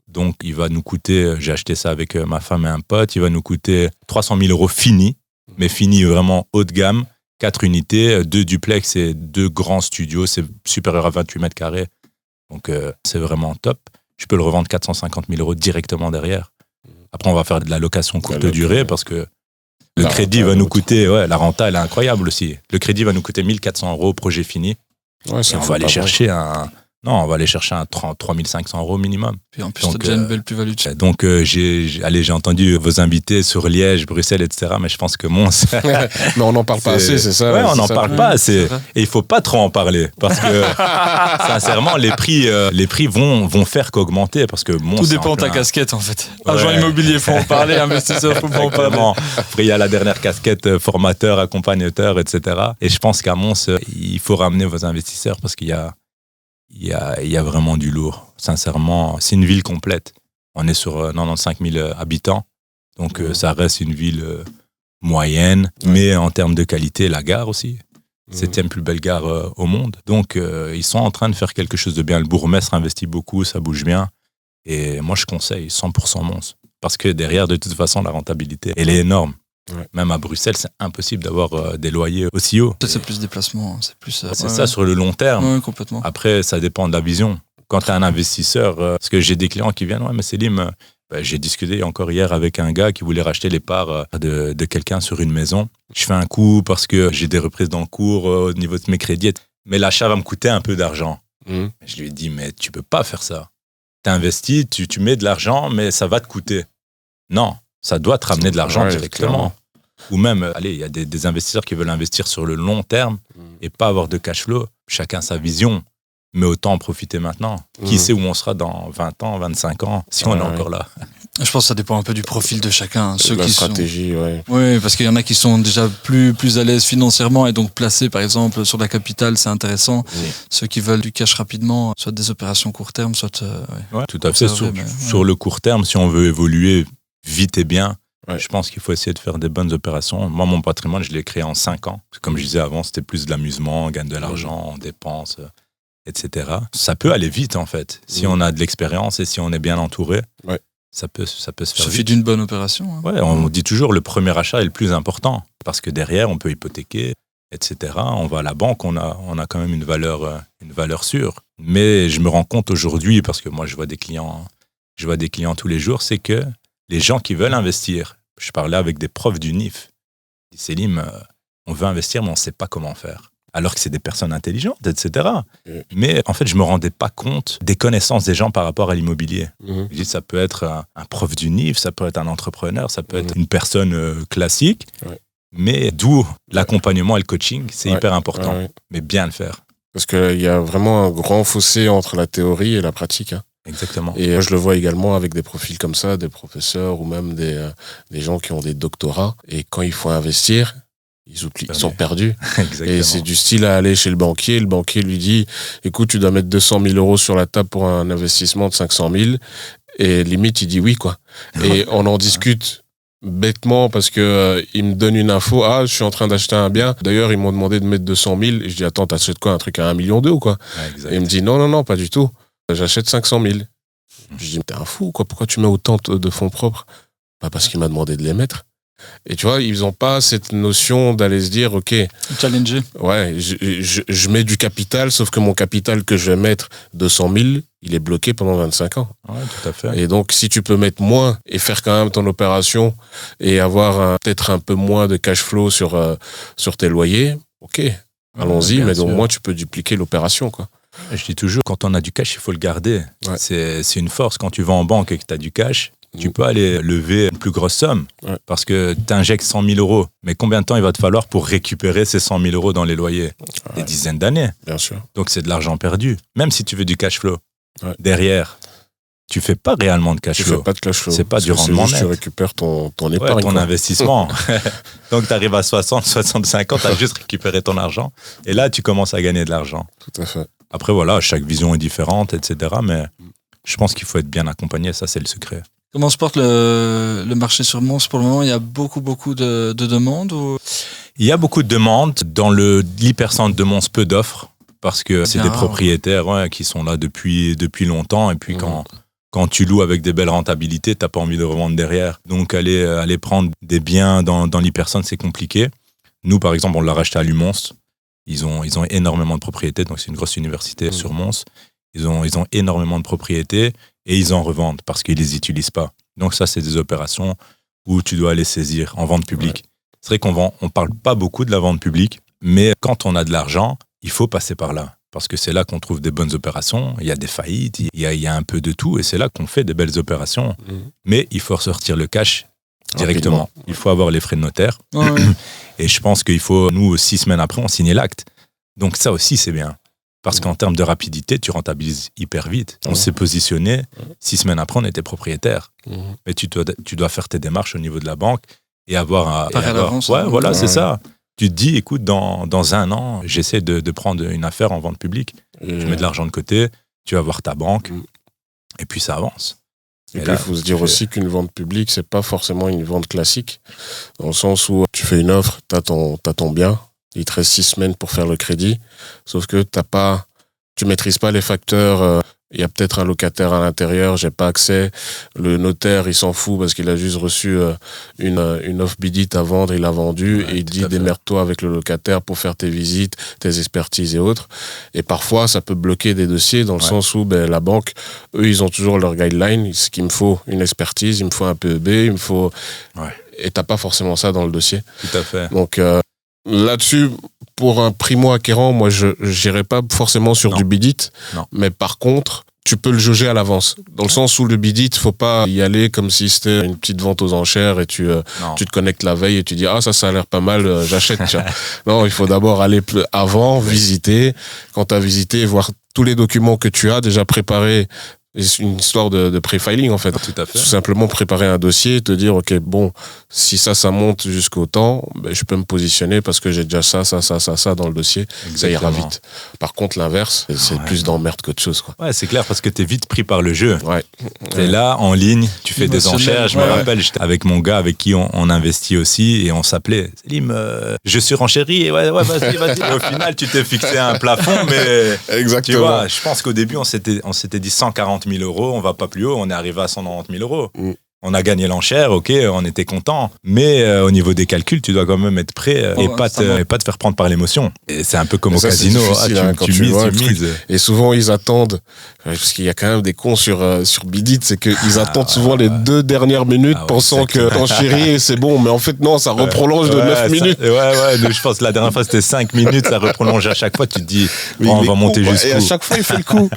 Donc, il va nous coûter, j'ai acheté ça avec ma femme et un pote, il va nous coûter 300 000 euros fini, mais fini vraiment haut de gamme, 4 unités, 2 duplex et 2 grands studios, c'est supérieur à 28 mètres carrés. Donc, c'est vraiment top. Je peux le revendre 450 000 euros directement derrière. Après, on va faire de la location courte durée parce que le crédit va nous coûter, la renta, elle est incroyable aussi. Le crédit va nous coûter 1 400 euros, projet fini. Ouais, et on va aller chercher on va aller chercher un 3 500 euros minimum. Puis en plus, tu as déjà une belle plus-value. Donc, j'ai entendu vos invités sur Liège, Bruxelles, etc. Mais je pense que Mons... Mais on n'en parle pas assez, c'est ça. Ouais, on n'en parle pas assez. Et il ne faut pas trop en parler. Parce que, sincèrement, les prix vont faire qu'augmenter. Parce que Mons, tout dépend de ta casquette, en fait. Agent immobilier, il faut en parler. Investisseur, il faut pas en parler. Après, il y a la dernière casquette formateur, accompagnateur, etc. Et je pense qu'à Mons, il faut ramener vos investisseurs parce qu'il y a vraiment du lourd. Sincèrement, c'est une ville complète. On est sur 95 000 habitants. Donc, ça reste une ville moyenne. Mais en termes de qualité, la gare aussi. 7e plus belle gare au monde. Donc, ils sont en train de faire quelque chose de bien. Le bourgmestre investit beaucoup, ça bouge bien. Et moi, je conseille 100% Mons. Parce que derrière, de toute façon, la rentabilité, elle est énorme. Ouais. Même à Bruxelles, c'est impossible d'avoir des loyers aussi hauts. C'est plus déplacement, c'est plus... c'est ça sur le long terme. Ouais, complètement. Après, ça dépend de la vision. Quand tu es un investisseur, parce que j'ai des clients qui viennent, mais Selim, j'ai discuté encore hier avec un gars qui voulait racheter les parts de quelqu'un sur une maison. Je fais un coup parce que j'ai des reprises d'encours au niveau de mes crédits, mais l'achat va me coûter un peu d'argent. Je lui ai dit, mais tu peux pas faire ça. Tu investis, tu mets de l'argent, mais ça va te coûter. Non. Ça doit te ramener de l'argent directement. Ou même, il y a des investisseurs qui veulent investir sur le long terme et pas avoir de cash flow. Chacun sa vision, mais autant en profiter maintenant. Qui sait où on sera dans 20 ans, 25 ans, si on est encore là. Je pense que ça dépend un peu du profil de chacun. Ceux la stratégie, Oui, parce qu'il y en a qui sont déjà plus à l'aise financièrement et donc placés, par exemple, sur la capitale, c'est intéressant. Ceux qui veulent du cash rapidement, soit des opérations court terme, soit... tout à fait. Sur le court terme, si on veut évoluer vite et bien, je pense qu'il faut essayer de faire des bonnes opérations. Moi, mon patrimoine, je l'ai créé en 5 ans. Comme je disais avant, c'était plus de l'amusement, on gagne de l'argent, on dépense, etc. Ça peut aller vite, en fait. Si on a de l'expérience et si on est bien entouré, ça peut se faire vite. Il suffit d'une bonne opération. On dit toujours le premier achat est le plus important. Parce que derrière, on peut hypothéquer, etc. On va à la banque, on a quand même une valeur sûre. Mais je me rends compte aujourd'hui, parce que moi, je vois des clients tous les jours, c'est que les gens qui veulent investir, je parlais avec des profs du NIF, ils disent, Selim, on veut investir, mais on ne sait pas comment faire. Alors que c'est des personnes intelligentes, etc. Mais en fait, je ne me rendais pas compte des connaissances des gens par rapport à l'immobilier. Je dis, ça peut être un prof du NIF, ça peut être un entrepreneur, ça peut être une personne classique, mais d'où l'accompagnement et le coaching, c'est hyper important, mais bien le faire. Parce qu'il y a vraiment un grand fossé entre la théorie et la pratique. Exactement. Et je le vois également avec des profils comme ça, des professeurs ou même des gens qui ont des doctorats. Et quand il faut investir, ils sont perdus. Et c'est du style à aller chez le banquier. Le banquier lui dit, écoute, tu dois mettre 200 000 euros sur la table pour un investissement de 500 000. Et limite, il dit oui, quoi. Et on en discute bêtement parce que il me donne une info. Ah, je suis en train d'acheter un bien. D'ailleurs, ils m'ont demandé de mettre 200 000. Et je dis, attends, t'achètes quoi? Un truc à 1,2 million ou quoi? Et il me dit, non, pas du tout. J'achète 500 000. Je dis, mais t'es un fou, quoi. Pourquoi tu mets autant de fonds propres? Parce qu'il m'a demandé de les mettre. Et tu vois, ils n'ont pas cette notion d'aller se dire, ok. Challenger. Ouais, je mets du capital, sauf que mon capital que je vais mettre, 200 000, il est bloqué pendant 25 ans. Ouais, tout à fait. Et donc, si tu peux mettre moins et faire quand même ton opération et avoir peut-être un peu moins de cash flow sur tes loyers, ok, allons-y, mais au moins tu peux dupliquer l'opération, quoi. Je dis toujours, quand on a du cash, il faut le garder. C'est une force. Quand tu vas en banque et que tu as du cash, tu peux aller lever une plus grosse somme parce que tu injectes 100 000 euros. Mais combien de temps il va te falloir pour récupérer ces 100 000 euros dans les loyers? Des dizaines d'années. Bien sûr. Donc c'est de l'argent perdu. Même si tu veux du cash flow, derrière, tu fais pas réellement de cash flow. Tu fais pas de cash flow. C'est pas du rendement net. Tu récupères ton épargne. Ton investissement. Donc tu arrives à 60, 65 ans, tu as juste récupéré ton argent. Et là, tu commences à gagner de l'argent. Tout à fait. Après, voilà, chaque vision est différente, etc. Mais je pense qu'il faut être bien accompagné. Ça, c'est le secret. Comment se porte le marché sur Mons pour le moment? Il y a beaucoup de demandes ou... Il y a beaucoup de demandes. Dans l'hypercentre de Mons, peu d'offres. parce que c'est des propriétaires qui sont là depuis longtemps. Et puis quand tu loues avec des belles rentabilités, t'as pas envie de revendre derrière. Donc aller prendre des biens dans l'hypersonne, c'est compliqué. Nous, par exemple, on l'a racheté à Lumons. Ils ont énormément de propriétés, donc c'est une grosse université sur Mons. Ils ont énormément de propriétés et ils en revendent parce qu'ils les utilisent pas. Donc ça, c'est des opérations où tu dois les saisir en vente publique. Ouais. C'est vrai on parle pas beaucoup de la vente publique, mais quand on a de l'argent, il faut passer par là. Parce que c'est là qu'on trouve des bonnes opérations, il y a des faillites, il y a un peu de tout, et c'est là qu'on fait des belles opérations. Mais il faut ressortir le cash directement. Rapidement. Il faut avoir les frais de notaire. Et je pense qu'il faut, nous, 6 semaines après, on signe l'acte. Donc ça aussi, c'est bien. Parce qu'en termes de rapidité, tu rentabilises hyper vite. On s'est positionné, 6 semaines après, on était propriétaire. Mais tu dois faire tes démarches au niveau de la banque et avoir... c'est ça. Tu te dis, écoute, dans 1 an, j'essaie de prendre une affaire en vente publique. Tu mets de l'argent de côté, tu vas voir ta banque, et puis ça avance. Et puis, il faut se dire aussi qu'une vente publique, c'est pas forcément une vente classique, dans le sens où tu fais une offre, t'as ton bien, il te reste 6 semaines pour faire le crédit, sauf que tu maîtrises pas les facteurs. Il y a peut-être un locataire à l'intérieur, j'ai pas accès. Le notaire, il s'en fout parce qu'il a juste reçu une offre bidit à vendre, il a vendu et il dit démerde-toi avec le locataire pour faire tes visites, tes expertises et autres. Et parfois, ça peut bloquer des dossiers dans le sens où la banque, eux, ils ont toujours leur guideline. Ce qu'il me faut, une expertise, il me faut un PEB, il me faut... Et t'as pas forcément ça dans le dossier. Tout à fait. Donc là-dessus, pour un primo-acquérant, moi, je n'irai pas forcément sur du bidit, mais par contre, tu peux le jauger à l'avance. Dans le sens où le bidit, il ne faut pas y aller comme si c'était une petite vente aux enchères et tu te connectes la veille et tu dis « Ah, ça a l'air pas mal, j'achète. » Non, il faut d'abord aller avant, visiter. Quand tu as visité, voir tous les documents que tu as déjà préparés. C'est une histoire de pré-filing, en fait. Tout à fait. Tout simplement préparer un dossier et te dire, OK, bon, si ça monte jusqu'au temps, je peux me positionner parce que j'ai déjà ça dans le dossier. Exactement. Ça ira vite. Par contre, l'inverse, c'est plus d'emmerde qu'autre chose, quoi. Ouais, c'est clair parce que t'es vite pris par le jeu. Ouais. T'es là, en ligne, tu fais des enchères. Je me rappelle, j'étais avec mon gars avec qui on investit aussi et on s'appelait. Selim, je surenchéris et vas-y. Et au final, tu t'es fixé un plafond, mais. Exactement. Tu vois, je pense qu'au début, on s'était dit 140 000 euros, on va pas plus haut, on est arrivé à 190 000 euros. On a gagné l'enchère, ok, on était content. Mais au niveau des calculs, tu dois quand même être prêt et pas te faire prendre par l'émotion. Et c'est un peu comme au casino, tu mises. Et souvent, ils attendent, parce qu'il y a quand même des cons sur Bidit, c'est qu'ils attendent souvent les 2 dernières minutes pensant que ton chéri, c'est bon. Mais en fait, non, ça reprolonge de 9 minutes. Je pense que la dernière fois, c'était 5 minutes, ça reprolonge à chaque fois. Tu te dis, on va monter jusqu'où. Et à chaque fois, il fait le coup.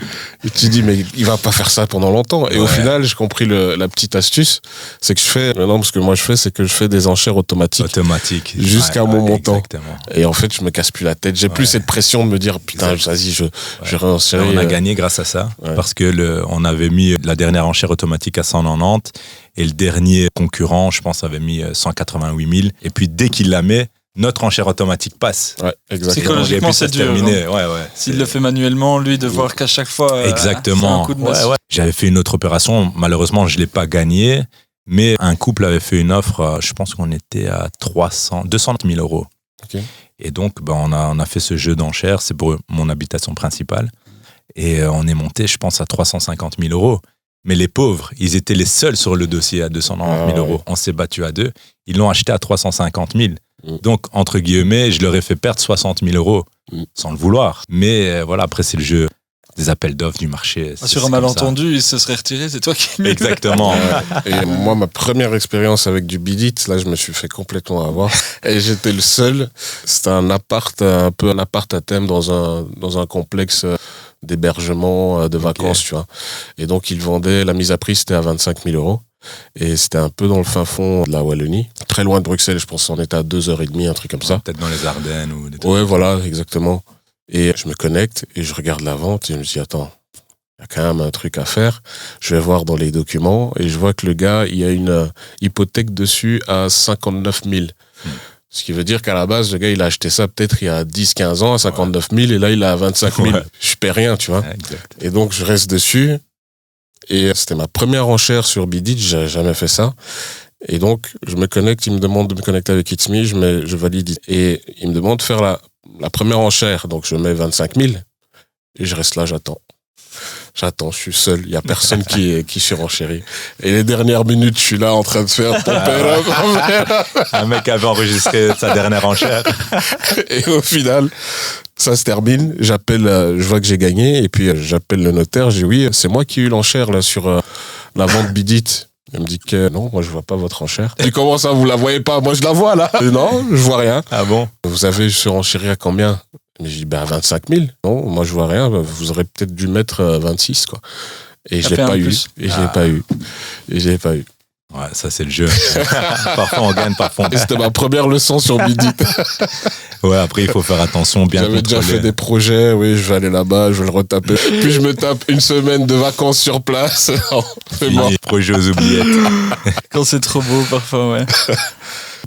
Et tu te dis, mais il va pas faire ça pendant longtemps. Et au final, j'ai compris la petite astuce. C'est que ce que moi je fais, c'est que je fais des enchères automatiques jusqu'à mon montant. Exactement. Et en fait, je me casse plus la tête. J'ai plus cette pression de me dire, putain, vas-y, je réenchéris. On a gagné grâce à ça, parce que on avait mis la dernière enchère automatique à 190 et le dernier concurrent, je pense, avait mis 188 000. Et puis, dès qu'il la met, notre enchère automatique passe. Ouais, exactement. Psychologiquement, c'est dur. S'il le fait manuellement, lui, de voir qu'à chaque fois. Exactement. Un coup de J'avais fait une autre opération. Malheureusement, je l'ai pas gagnée. Mais un couple avait fait une offre. Je pense qu'on était à 200 000 euros. Okay. Et donc, on a fait ce jeu d'enchères. C'est pour mon habitation principale. Et on est monté, je pense, à 350 000 euros. Mais les pauvres, ils étaient les seuls sur le dossier à 290 000 euros. On s'est battu à 2. Ils l'ont acheté à 350 000. Donc, entre guillemets, je leur ai fait perdre 60 000 euros sans le vouloir. Mais après, c'est le jeu des appels d'offres du marché. Sur un malentendu, il se serait retiré, c'est toi qui... Exactement. Et moi, ma première expérience avec du bidit, là, je me suis fait complètement avoir. Et j'étais le seul. C'était un appart à thème dans un complexe d'hébergement, de vacances, tu vois. Et donc, ils vendaient, la mise à prix, c'était à 25 000 euros. Et c'était un peu dans le fin fond de la Wallonie, très loin de Bruxelles, je pense qu'on était à 2h30, un truc comme ça. Peut-être dans les Ardennes ou des trucs. Ouais, voilà, exactement. Et je me connecte et je regarde la vente et je me dis, attends, il y a quand même un truc à faire. Je vais voir dans les documents et je vois que le gars, il y a une hypothèque dessus à 59 000. Ce qui veut dire qu'à la base, le gars, il a acheté ça peut-être il y a 10-15 ans à 59 000 et là, il est à 25 000. Je paie rien, tu vois. Et donc, je reste dessus. Et c'était ma première enchère sur Bidit, j'avais jamais fait ça. Et donc, je me connecte, il me demande de me connecter avec It's Me, je valide. Et il me demande de faire la première enchère, donc je mets 25 000. Et je reste là, j'attends, je suis seul, il y a personne qui surenchérit. Et les dernières minutes, je suis là en train de faire un mec avait enregistré sa dernière enchère. Et au final, ça se termine, je vois que j'ai gagné, et puis j'appelle le notaire, je dis oui, c'est moi qui ai eu l'enchère là sur la vente bidite. Il me dit que non, moi je vois pas votre enchère. Je dis comment ça, vous la voyez pas? Moi je la vois là. Non, je vois rien. Ah bon? Vous avez surenchéri à combien? Mais je dis 25 000. Non, moi je vois rien. Vous aurez peut-être dû mettre 26 quoi. Et je l'ai pas eu. Et je l'ai pas eu. Ouais, ça c'est le jeu. Parfois on gagne, parfois on perd. C'était ma première leçon sur Bidit. Ouais, après il faut faire attention, bien J'avais contrôler. déjà fait des projets, oui, je vais aller là-bas, je vais le retaper. Puis je me tape une semaine de vacances sur place. Fini, projet aux oubliettes. Quand c'est trop beau, parfois, ouais.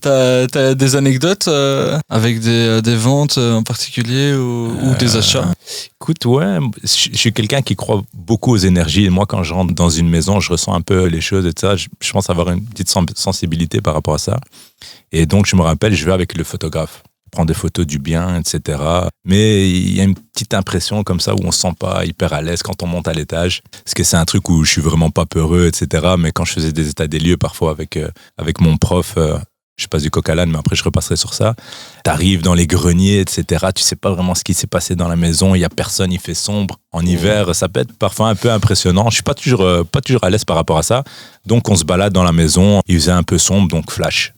T'as des anecdotes avec des ventes en particulier ou des achats? Écoute, ouais, je suis quelqu'un qui croit beaucoup aux énergies. Et moi, quand je rentre dans une maison, je ressens un peu les choses, etc. Je pense avoir une petite sensibilité par rapport à ça. Et donc, je me rappelle, je vais avec le photographe, prendre des photos du bien, etc. Mais il y a une petite impression comme ça où on se sent pas hyper à l'aise quand on monte à l'étage. Parce que c'est un truc où je suis vraiment pas peureux, etc. Mais quand je faisais des états des lieux, parfois avec mon prof, je passe du coq à l'âne, mais après je repasserai sur ça. T'arrives dans les greniers, etc. Tu sais pas vraiment ce qui s'est passé dans la maison. Il y a personne, il fait sombre. En hiver, ça peut être parfois un peu impressionnant. Je suis pas toujours à l'aise par rapport à ça. Donc on se balade dans la maison. Il faisait un peu sombre, donc flash.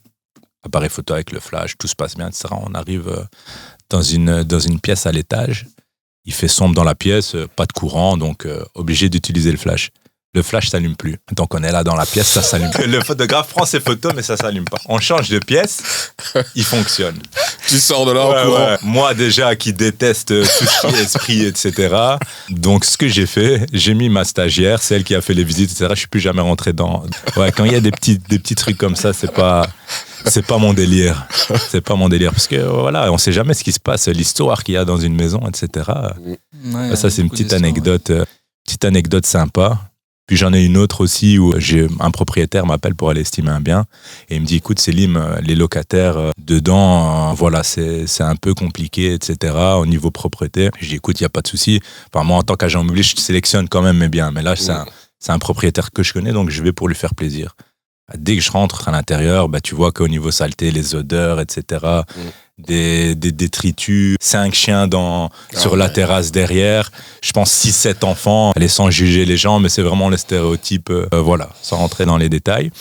Appareil photo avec le flash, tout se passe bien, etc. On arrive dans une pièce à l'étage. Il fait sombre dans la pièce, pas de courant, donc obligé d'utiliser le flash. Le flash s'allume plus. Donc on est là dans la pièce, ça s'allume. Le photographe prend ses photos, mais ça s'allume pas. On change de pièce, il fonctionne. Tu sors de là en courant. Ouais. Moi déjà qui déteste tout ce qui est esprit, etc. Donc ce que j'ai fait, j'ai mis ma stagiaire, celle qui a fait les visites, etc. Je suis plus jamais rentré dans. Ouais, quand il y a des petits trucs comme ça, c'est pas mon délire. C'est pas mon délire parce que voilà, on sait jamais ce qui se passe, l'histoire qu'il y a dans une maison, etc. Ouais, ça c'est une petite anecdote sympa. Puis j'en ai une autre aussi où un propriétaire m'appelle pour aller estimer un bien et il me dit écoute Selim, les locataires dedans, voilà, c'est un peu compliqué, etc. au niveau propreté. Je dis écoute, il n'y a pas de souci. Enfin, moi en tant qu'agent immobilier, je sélectionne quand même mes biens, mais là c'est un propriétaire que je connais, donc je vais pour lui faire plaisir. Dès que je rentre à l'intérieur, tu vois qu'au niveau saleté, les odeurs, etc., des détritus, 5 chiens sur la terrasse derrière, je pense 6-7 enfants, allez, sans juger les gens, mais c'est vraiment le stéréotype, voilà, sans rentrer dans les détails.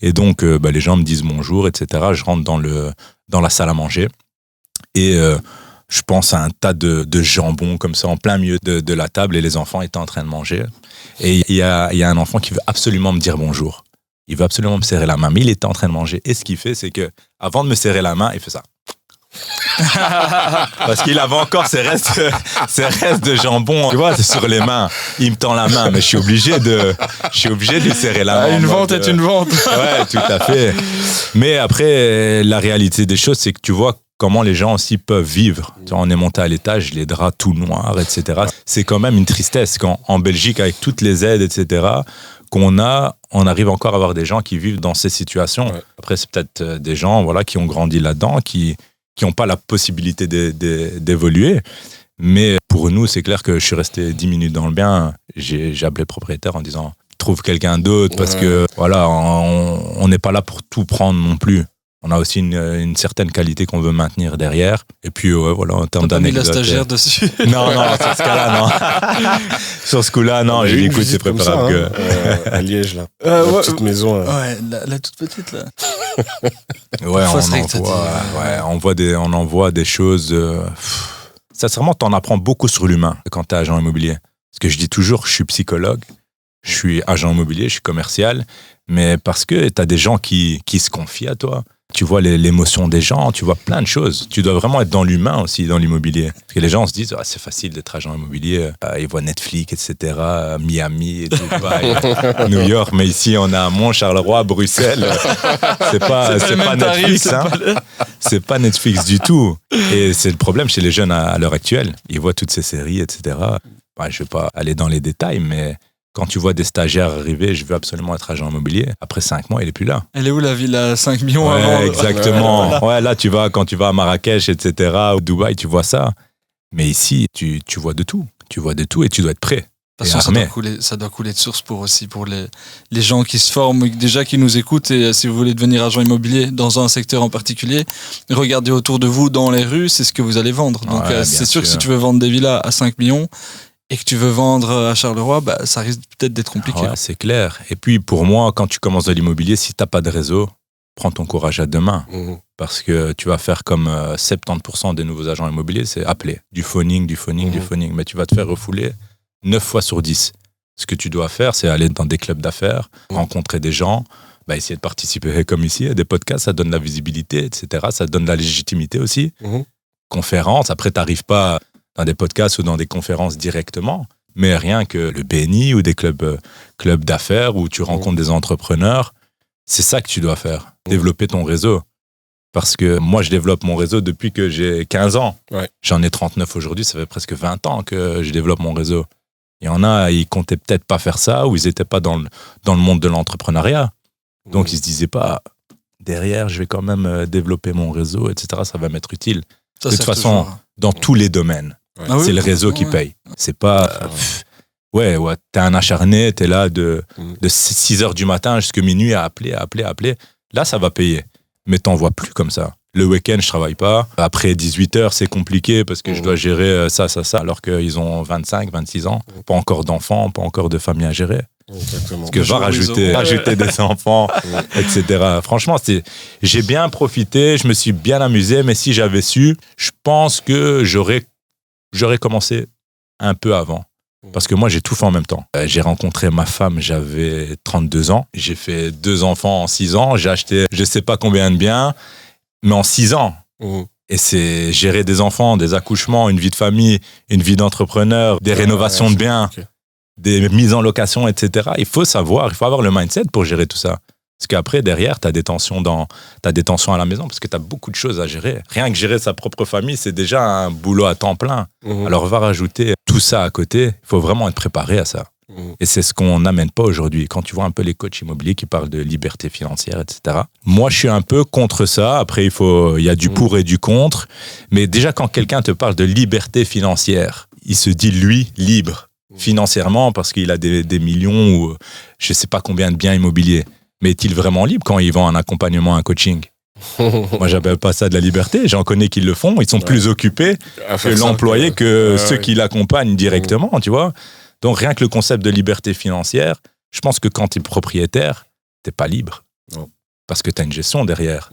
Et donc, les gens me disent bonjour, etc. Je rentre dans la salle à manger et je pense à un tas de jambon comme ça en plein milieu de la table et les enfants étaient en train de manger. Et il y a un enfant qui veut absolument me dire bonjour. Il veut absolument me serrer la main, mais il était en train de manger. Et ce qu'il fait, c'est que avant de me serrer la main, il fait ça. Parce qu'il avait encore ses restes de jambon, tu vois, sur les mains. Il me tend la main, mais je suis obligé de lui serrer la main. Une vente est une vente. Ouais, tout à fait. Mais après, la réalité des choses, c'est que tu vois comment les gens aussi peuvent vivre. Tu vois, on est monté à l'étage, les draps tout noirs, etc. C'est quand même une tristesse quand en Belgique, avec toutes les aides, etc., on arrive encore à avoir des gens qui vivent dans ces situations. Ouais. Après, c'est peut-être des gens qui ont grandi là-dedans, qui n'ont pas la possibilité d'évoluer. Mais pour nous, c'est clair que je suis resté 10 minutes dans le bien. J'ai appelé le propriétaire en disant « Trouve quelqu'un d'autre » parce que voilà, on n'est pas là pour tout prendre non plus. On a aussi une certaine qualité qu'on veut maintenir derrière. Et puis, voilà, en termes d'anecdotes. T'as pas mis la stagiaire dessus? Non, sur ce cas-là, non. Sur ce coup-là, non. J'ai dit, écoute, c'est préparable que... à Liège, là. La petite maison, là. Ouais, la toute petite, là. Ouais, on envoie des choses... Sincèrement, t'en apprends beaucoup sur l'humain quand t'es agent immobilier. Parce que je dis toujours, je suis psychologue, je suis agent immobilier, je suis commercial, mais parce que t'as des gens qui se confient à toi. Tu vois l'émotion des gens, tu vois plein de choses. Tu dois vraiment être dans l'humain aussi, dans l'immobilier. Parce que les gens se disent, c'est facile d'être agent immobilier. Ils voient Netflix, etc., Miami, Dubaï, New York. Mais ici, on a Mont, Charleroi, Bruxelles. C'est pas Netflix. C'est pas Netflix du tout. Et c'est le problème chez les jeunes à l'heure actuelle. Ils voient toutes ces séries, etc. Je vais pas aller dans les détails, mais... Quand tu vois des stagiaires arriver, je veux absolument être agent immobilier. Après 5 mois, il est plus là. Elle est où la ville à 5 millions avant? Exactement. Ouais, là, quand tu vas à Marrakech, etc., ou Dubaï, tu vois ça. Mais ici, tu vois de tout. Tu vois de tout et tu dois être prêt. De toute façon, ça doit couler de source pour les gens qui se forment, déjà qui nous écoutent. Et si vous voulez devenir agent immobilier dans un secteur en particulier, regardez autour de vous dans les rues, c'est ce que vous allez vendre. Donc c'est sûr que si tu veux vendre des villas à 5 millions et que tu veux vendre à Charleroi, ça risque peut-être d'être compliqué. Ouais, c'est clair. Et puis pour moi, quand tu commences dans l'immobilier, si tu n'as pas de réseau, prends ton courage à deux mains. Parce que tu vas faire comme 70% des nouveaux agents immobiliers, c'est appeler. Du phoning. Mais tu vas te faire refouler 9 fois sur 10. Ce que tu dois faire, c'est aller dans des clubs d'affaires, rencontrer des gens, essayer de participer comme ici à des podcasts, ça donne la visibilité, etc. Ça donne la légitimité aussi. Conférences, après, tu n'arrives pas dans des podcasts ou dans des conférences directement, mais rien que le BNI ou des clubs d'affaires où tu rencontres des entrepreneurs, c'est ça que tu dois faire, développer ton réseau. Parce que moi, je développe mon réseau depuis que j'ai 15 ans. Ouais. J'en ai 39 aujourd'hui, ça fait presque 20 ans que je développe mon réseau. Il y en a, ils comptaient peut-être pas faire ça ou ils n'étaient pas dans le monde de l'entrepreneuriat. Donc, ils se disaient pas, derrière, je vais quand même développer mon réseau, etc. Ça va m'être utile. De toute façon, dans tous les domaines, c'est le réseau qui paye. C'est pas... t'es un acharné, t'es là de 6h du matin jusqu'à minuit à appeler. Là, ça va payer. Mais t'en vois plus comme ça. Le week-end, je travaille pas. Après 18h, c'est compliqué parce que je dois gérer ça, alors qu'ils ont 25, 26 ans. Pas encore d'enfants, pas encore de famille à gérer. Exactement. Parce que je vais rajouter des enfants, etc. Franchement, j'ai bien profité, je me suis bien amusé, mais si j'avais su, je pense que j'aurais commencé un peu avant. Parce que moi, j'ai tout fait en même temps. J'ai rencontré ma femme, j'avais 32 ans. J'ai fait 2 enfants en 6 ans. J'ai acheté je sais pas combien de biens, mais en 6 ans. Et c'est gérer des enfants, des accouchements, une vie de famille, une vie d'entrepreneur, des rénovations de biens, des mises en location, etc. Il faut avoir le mindset pour gérer tout ça. Parce qu'après, derrière, t'as des tensions à la maison parce que t'as beaucoup de choses à gérer. Rien que gérer sa propre famille, c'est déjà un boulot à temps plein. Alors, va rajouter tout ça à côté. Il faut vraiment être préparé à ça. Et c'est ce qu'on n'amène pas aujourd'hui. Quand tu vois un peu les coachs immobiliers qui parlent de liberté financière, etc. Moi, je suis un peu contre ça. Après, il y a du pour et du contre. Mais déjà, quand quelqu'un te parle de liberté financière, il se dit, lui, libre financièrement parce qu'il a des millions ou je sais pas combien de biens immobiliers. Mais est-il vraiment libre quand il vend un accompagnement, un coaching? Moi, j'appelle pas ça de la liberté. J'en connais qui le font. Ils sont plus occupés que l'employé, que ceux qui l'accompagnent directement, tu vois. Donc, rien que le concept de liberté financière, je pense que quand tu es propriétaire, t'es pas libre. Non. Parce que tu as une gestion derrière.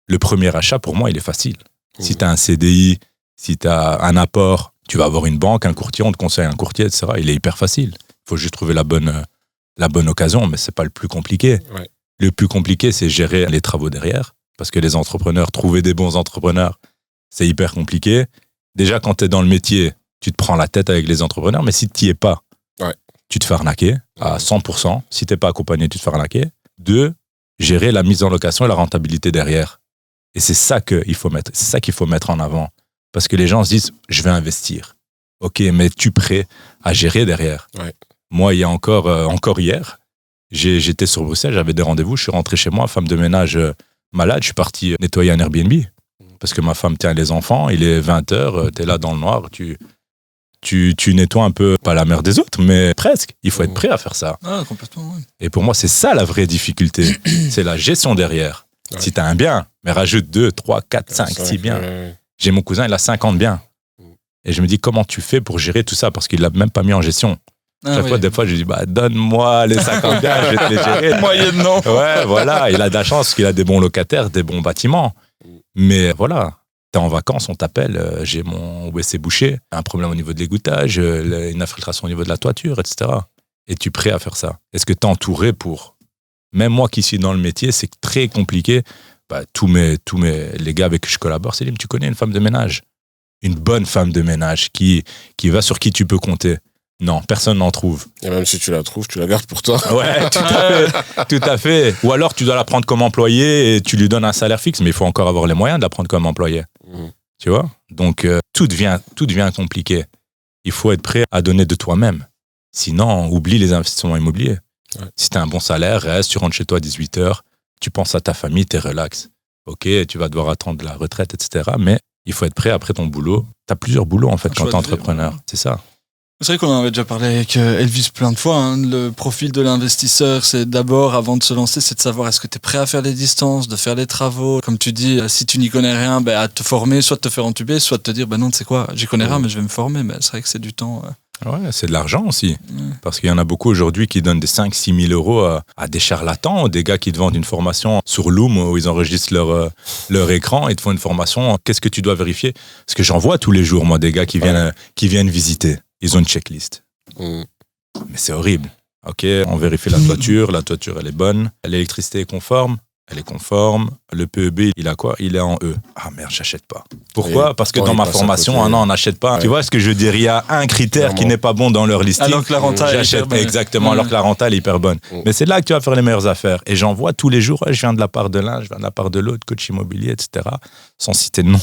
Le premier achat, pour moi, il est facile. Si tu as un CDI, si tu as un apport, tu vas avoir une banque, un courtier, on te conseille un courtier, etc. Il est hyper facile. Il faut juste trouver la bonne occasion, mais c'est pas le plus compliqué. Le plus compliqué, c'est gérer les travaux derrière. Parce que les entrepreneurs, trouver des bons entrepreneurs, c'est hyper compliqué. Déjà, quand tu es dans le métier, tu te prends la tête avec les entrepreneurs, mais si tu n'y es pas, tu te fais arnaquer à 100%. Si tu n'es pas accompagné, tu te fais arnaquer. 2, gérer la mise en location et la rentabilité derrière. Et c'est ça qu'il faut mettre en avant. Parce que les gens se disent, je vais investir. Ok, mais es-tu prêt à gérer derrière? Moi, il y a encore hier, j'étais sur Bruxelles, j'avais des rendez-vous, je suis rentré chez moi, femme de ménage malade, je suis parti nettoyer un Airbnb. Parce que ma femme tient les enfants, il est 20h, t'es là dans le noir, tu nettoies un peu, pas la mère des autres, mais presque. Il faut être prêt à faire ça. Ah, complètement, oui. Et pour moi, c'est ça la vraie difficulté. C'est la gestion derrière. Si t'as un bien, mais rajoute 2, 3, 4, 5, 6 biens. J'ai mon cousin, il a 50 biens. Et je me dis, comment tu fais pour gérer tout ça? Parce qu'il l'a même pas mis en gestion. Des fois, je dis, donne-moi les 50 biens, je vais te les gérer. Moyennement. Ouais, voilà. Il a de la chance parce qu'il a des bons locataires, des bons bâtiments. Mais voilà, t'es en vacances, on t'appelle, j'ai mon WC bouché, un problème au niveau de l'égouttage, une infiltration au niveau de la toiture, etc. Es-tu prêt à faire ça? Est-ce que t'es entouré pour... Même moi qui suis dans le métier, c'est très compliqué. Tous les gars avec qui je collabore, c'est tu connais une femme de ménage? Une bonne femme de ménage qui va sur qui tu peux compter? Non, personne n'en trouve. Et même si tu la trouves, tu la gardes pour toi. Ouais, tout à fait. Ou alors, tu dois la prendre comme employé et tu lui donnes un salaire fixe, mais il faut encore avoir les moyens de la prendre comme employé. Tu vois? Donc, tout devient compliqué. Il faut être prêt à donner de toi-même. Sinon, oublie les investissements immobiliers. Si tu as un bon salaire, reste, tu rentres chez toi à 18h, tu penses à ta famille, tu es relax. Ok, tu vas devoir attendre la retraite, etc. Mais il faut être prêt après ton boulot. Tu as plusieurs boulots, en fait, quand tu es entrepreneur. C'est ça. C'est vrai qu'on en avait déjà parlé avec Elvis plein de fois. Hein. Le profil de l'investisseur, c'est d'abord, avant de se lancer, c'est de savoir est-ce que tu es prêt à faire les distances, de faire les travaux. Comme tu dis, si tu n'y connais rien, à te former, soit de te faire entuber, soit de te dire, non, tu sais quoi, j'y connais rien, mais je vais me former. Mais c'est vrai que c'est du temps. Ouais, c'est de l'argent aussi. Parce qu'il y en a beaucoup aujourd'hui qui donnent des 5-6 000 euros à des charlatans, des gars qui te vendent une formation sur Loom où ils enregistrent leur écran et te font une formation. Qu'est-ce que tu dois vérifier? Parce que j'en vois tous les jours, moi, des gars qui viennent visiter. Ils ont une checklist. Mais c'est horrible. Ok, on vérifie la toiture elle est bonne. L'électricité est conforme, elle est conforme. Le PEB, il a quoi? Il est en E. Ah merde, j'achète pas. Pourquoi? Parce que dans ma formation, non, on n'achète pas. Ouais. Tu vois ce que je veux dire? Il y a un critère qui n'est pas bon dans leur listing. Alors que la renta est hyper bonne. Exactement, alors que la renta est hyper bonne. Mais c'est là que tu vas faire les meilleures affaires. Et j'en vois tous les jours, je viens de la part de l'un, je viens de la part de l'autre, coach immobilier, etc. Sans citer de nom.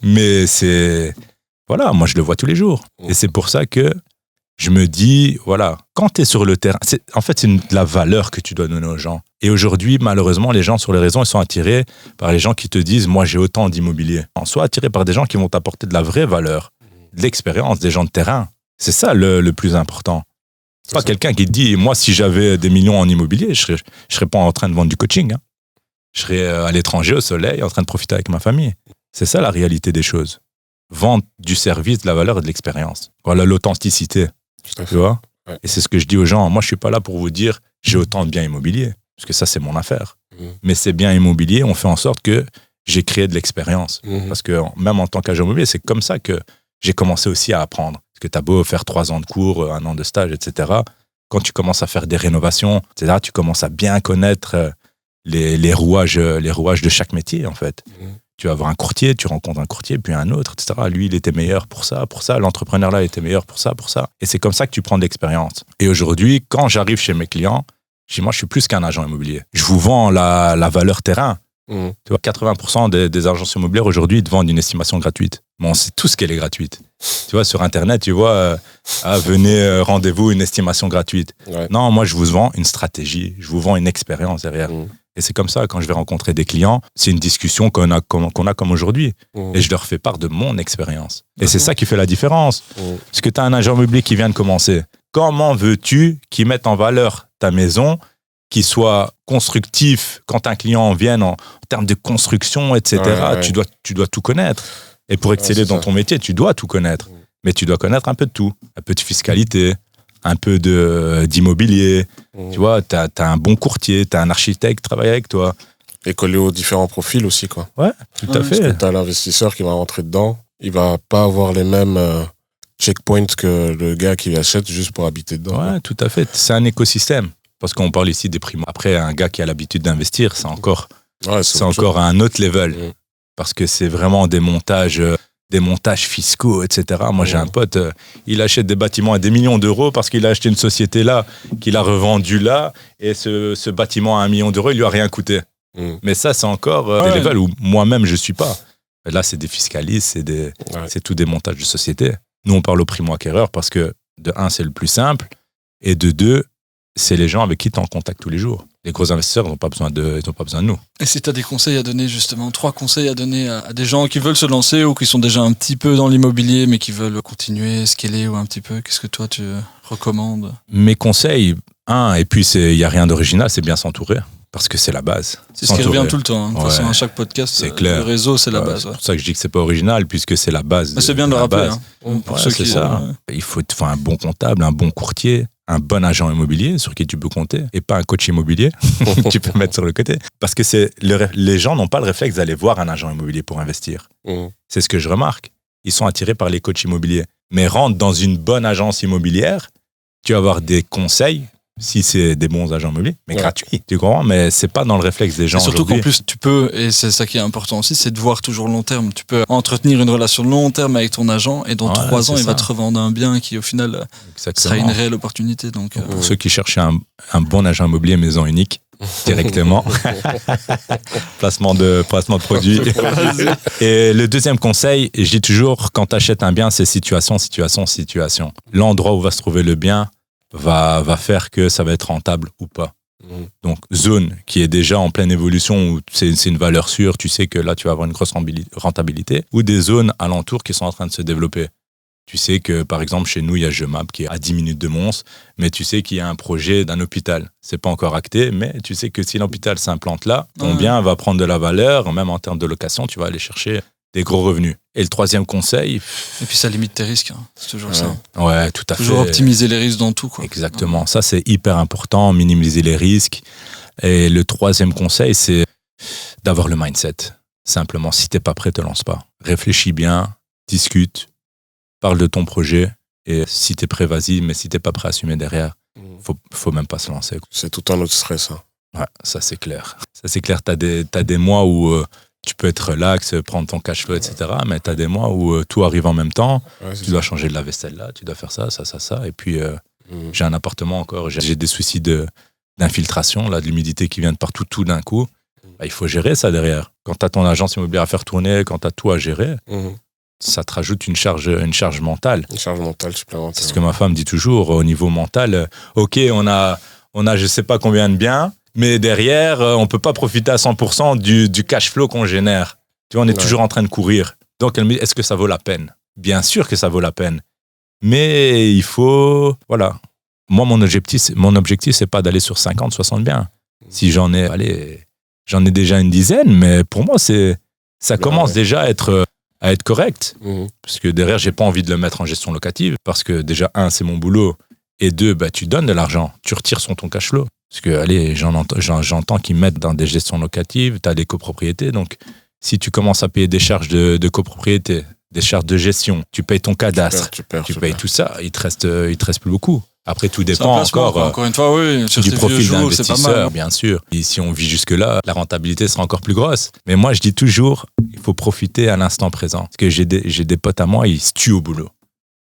Mais c'est... Voilà, moi je le vois tous les jours. Et c'est pour ça que je me dis, voilà, quand tu es sur le terrain, c'est de la valeur que tu dois donner aux gens. Et aujourd'hui, malheureusement, les gens sur les réseaux, ils sont attirés par les gens qui te disent, moi j'ai autant d'immobilier. En soit attirés par des gens qui vont t'apporter de la vraie valeur, de l'expérience, des gens de terrain. C'est ça le plus important. C'est pas quelqu'un qui te dit, moi si j'avais des millions en immobilier, je serais pas en train de vendre du coaching. Hein. Je serais à l'étranger, au soleil, en train de profiter avec ma famille. C'est ça la réalité des choses. Vendre du service, de la valeur et de l'expérience. Voilà l'authenticité. Tu vois? Ouais. Et c'est ce que je dis aux gens. Moi, je suis pas là pour vous dire j'ai autant de biens immobiliers. Parce que ça, c'est mon affaire. Mais ces biens immobiliers, on fait en sorte que j'ai créé de l'expérience. Parce que même en tant qu'agent immobilier, c'est comme ça que j'ai commencé aussi à apprendre. Parce que tu as beau faire 3 ans de cours, 1 an de stage, etc. Quand tu commences à faire des rénovations, etc., tu commences à bien connaître les rouages de chaque métier, en fait. Tu vas voir un courtier, tu rencontres un courtier, puis un autre, etc. Lui, il était meilleur pour ça. L'entrepreneur-là était meilleur pour ça. Et c'est comme ça que tu prends de l'expérience. Et aujourd'hui, quand j'arrive chez mes clients, je dis, moi, je suis plus qu'un agent immobilier. Je vous vends la valeur terrain. Tu vois, 80% des agences immobilières aujourd'hui, ils te vendent une estimation gratuite. Mais on sait tous qu'elle est gratuite. Tu vois, sur Internet, tu vois, venez, rendez-vous, une estimation gratuite. Ouais. Non, moi, je vous vends une stratégie. Je vous vends une expérience derrière. Et c'est comme ça, quand je vais rencontrer des clients, c'est une discussion qu'on a comme aujourd'hui. Et je leur fais part de mon expérience. Et c'est ça qui fait la différence. Parce que tu as un agent immobilier qui vient de commencer. Comment veux-tu qu'il mette en valeur ta maison, qu'il soit constructif quand un client vienne en termes de construction, etc. Tu dois tout connaître. Et pour exceller dans ton métier, tu dois tout connaître. Mais tu dois connaître un peu de tout. Un peu de fiscalité, un peu d'immobilier. Tu vois, t'as un bon courtier, t'as un architecte qui travaille avec toi. Et coller aux différents profils aussi, quoi. Ouais, tout à fait. Parce que t'as l'investisseur qui va rentrer dedans, il va pas avoir les mêmes checkpoints que le gars qui achète juste pour habiter dedans. Ouais, tout à fait. C'est un écosystème. Parce qu'on parle ici des primo. Après, un gars qui a l'habitude d'investir, c'est encore un autre level. Parce que c'est vraiment des montages fiscaux, etc. Moi, j'ai un pote, il achète des bâtiments à des millions d'euros parce qu'il a acheté une société là, qu'il a revendue là, et ce bâtiment à 1 million d'euros, il lui a rien coûté. Mais ça, c'est encore des levels où moi-même, je suis pas. Là, c'est des fiscalistes, c'est tout des montages de société. Nous, on parle aux primo-acquéreurs parce que, de 1, c'est le plus simple, et de 2, c'est les gens avec qui tu es en contact tous les jours. Les gros investisseurs, ils n'ont pas besoin de nous. Et si tu as des conseils à donner, justement, 3 conseils à donner à des gens qui veulent se lancer ou qui sont déjà un petit peu dans l'immobilier, mais qui veulent continuer, scaler ou un petit peu, qu'est-ce que toi, tu recommandes? Mes conseils, et puis il n'y a rien d'original, c'est bien s'entourer. Parce que c'est la base. C'est ce qui revient tout le temps. De toute façon, à chaque podcast, c'est clair. Le réseau, c'est la base. C'est pour ça que je dis que c'est pas original, puisque c'est la base. Mais c'est bien de le rappeler. Pour ceux qui ça. Il faut un bon comptable, un bon courtier, un bon agent immobilier sur qui tu peux compter, et pas un coach immobilier. Tu peux mettre sur le côté. Parce que les gens n'ont pas le réflexe d'aller voir un agent immobilier pour investir. C'est ce que je remarque. Ils sont attirés par les coachs immobiliers. Mais rentre dans une bonne agence immobilière, tu vas avoir des conseils. Si c'est des bons agents immobiliers, mais gratuits, tu comprends? Mais c'est pas dans le réflexe des gens. Et surtout qu'en plus, tu peux, et c'est ça qui est important aussi, c'est de voir toujours long terme. Tu peux entretenir une relation long terme avec ton agent et dans 3 ans, il va te revendre un bien qui, au final, sera une réelle opportunité. Donc, pour ceux qui cherchent un bon agent immobilier maison unique, directement, placement de produits. Et le deuxième conseil, et je dis toujours, quand tu achètes un bien, c'est situation. L'endroit où va se trouver le bien va faire que ça va être rentable ou pas. Donc, zone qui est déjà en pleine évolution, où c'est une valeur sûre, tu sais que là, tu vas avoir une grosse rentabilité, ou des zones alentours qui sont en train de se développer. Tu sais que, par exemple, chez nous, il y a Jemap qui est à 10 minutes de Mons, mais tu sais qu'il y a un projet d'un hôpital. C'est pas encore acté, mais tu sais que si l'hôpital s'implante là, ton bien va prendre de la valeur, même en termes de location, tu vas aller chercher des gros revenus. Et le troisième conseil... Et puis ça limite tes risques, hein. C'est toujours ça. Ouais, tout à fait. Toujours optimiser les risques dans tout, quoi. Exactement, ça c'est hyper important, minimiser les risques. Et le troisième conseil, c'est d'avoir le mindset. Simplement, si t'es pas prêt, te lance pas. Réfléchis bien, discute, parle de ton projet, et si t'es prêt, vas-y, mais si t'es pas prêt à assumer derrière, faut même pas se lancer. C'est tout un autre stress. Hein. Ouais, ça c'est clair. Ça c'est clair, t'as des mois où tu peux être relax, prendre ton cash flow, etc. Mais t'as des mois où tout arrive en même temps, tu dois changer de la vaisselle là, tu dois faire ça, et puis j'ai un appartement encore, j'ai des soucis d'infiltration, là, de l'humidité qui vient de partout, tout d'un coup. Bah, il faut gérer ça derrière. Quand t'as ton agence immobilière à faire tourner, quand t'as tout à gérer, ça te rajoute une charge mentale. Une charge mentale supplémentaire. C'est ce que ma femme dit toujours, au niveau mental. Ok, on a je sais pas combien de biens, mais derrière, on peut pas profiter à 100% du cash flow qu'on génère. Tu vois, on est toujours en train de courir. Donc, elle me dit, est-ce que ça vaut la peine? Bien sûr que ça vaut la peine. Mais il faut... Voilà. Moi, mon objectif, c'est pas d'aller sur 50, 60 biens. Si j'en ai déjà une dizaine, mais pour moi, ça commence déjà à être correct. Parce que derrière, j'ai pas envie de le mettre en gestion locative. Parce que déjà, 1, c'est mon boulot. Et 2, bah, tu donnes de l'argent. Tu retires sur ton cash flow. Parce que, j'entends qu'ils mettent dans des gestions locatives, tu as des copropriétés. Donc, si tu commences à payer des charges de copropriété, des charges de gestion, tu payes ton cadastre, tu payes tout ça, il te reste plus beaucoup. Après, tout dépend encore une fois, oui, sur du profil d'investisseur, c'est pas mal. Bien sûr. Et si on vit jusque-là, la rentabilité sera encore plus grosse. Mais moi, je dis toujours, il faut profiter à l'instant présent. Parce que j'ai des potes à moi, ils se tuent au boulot.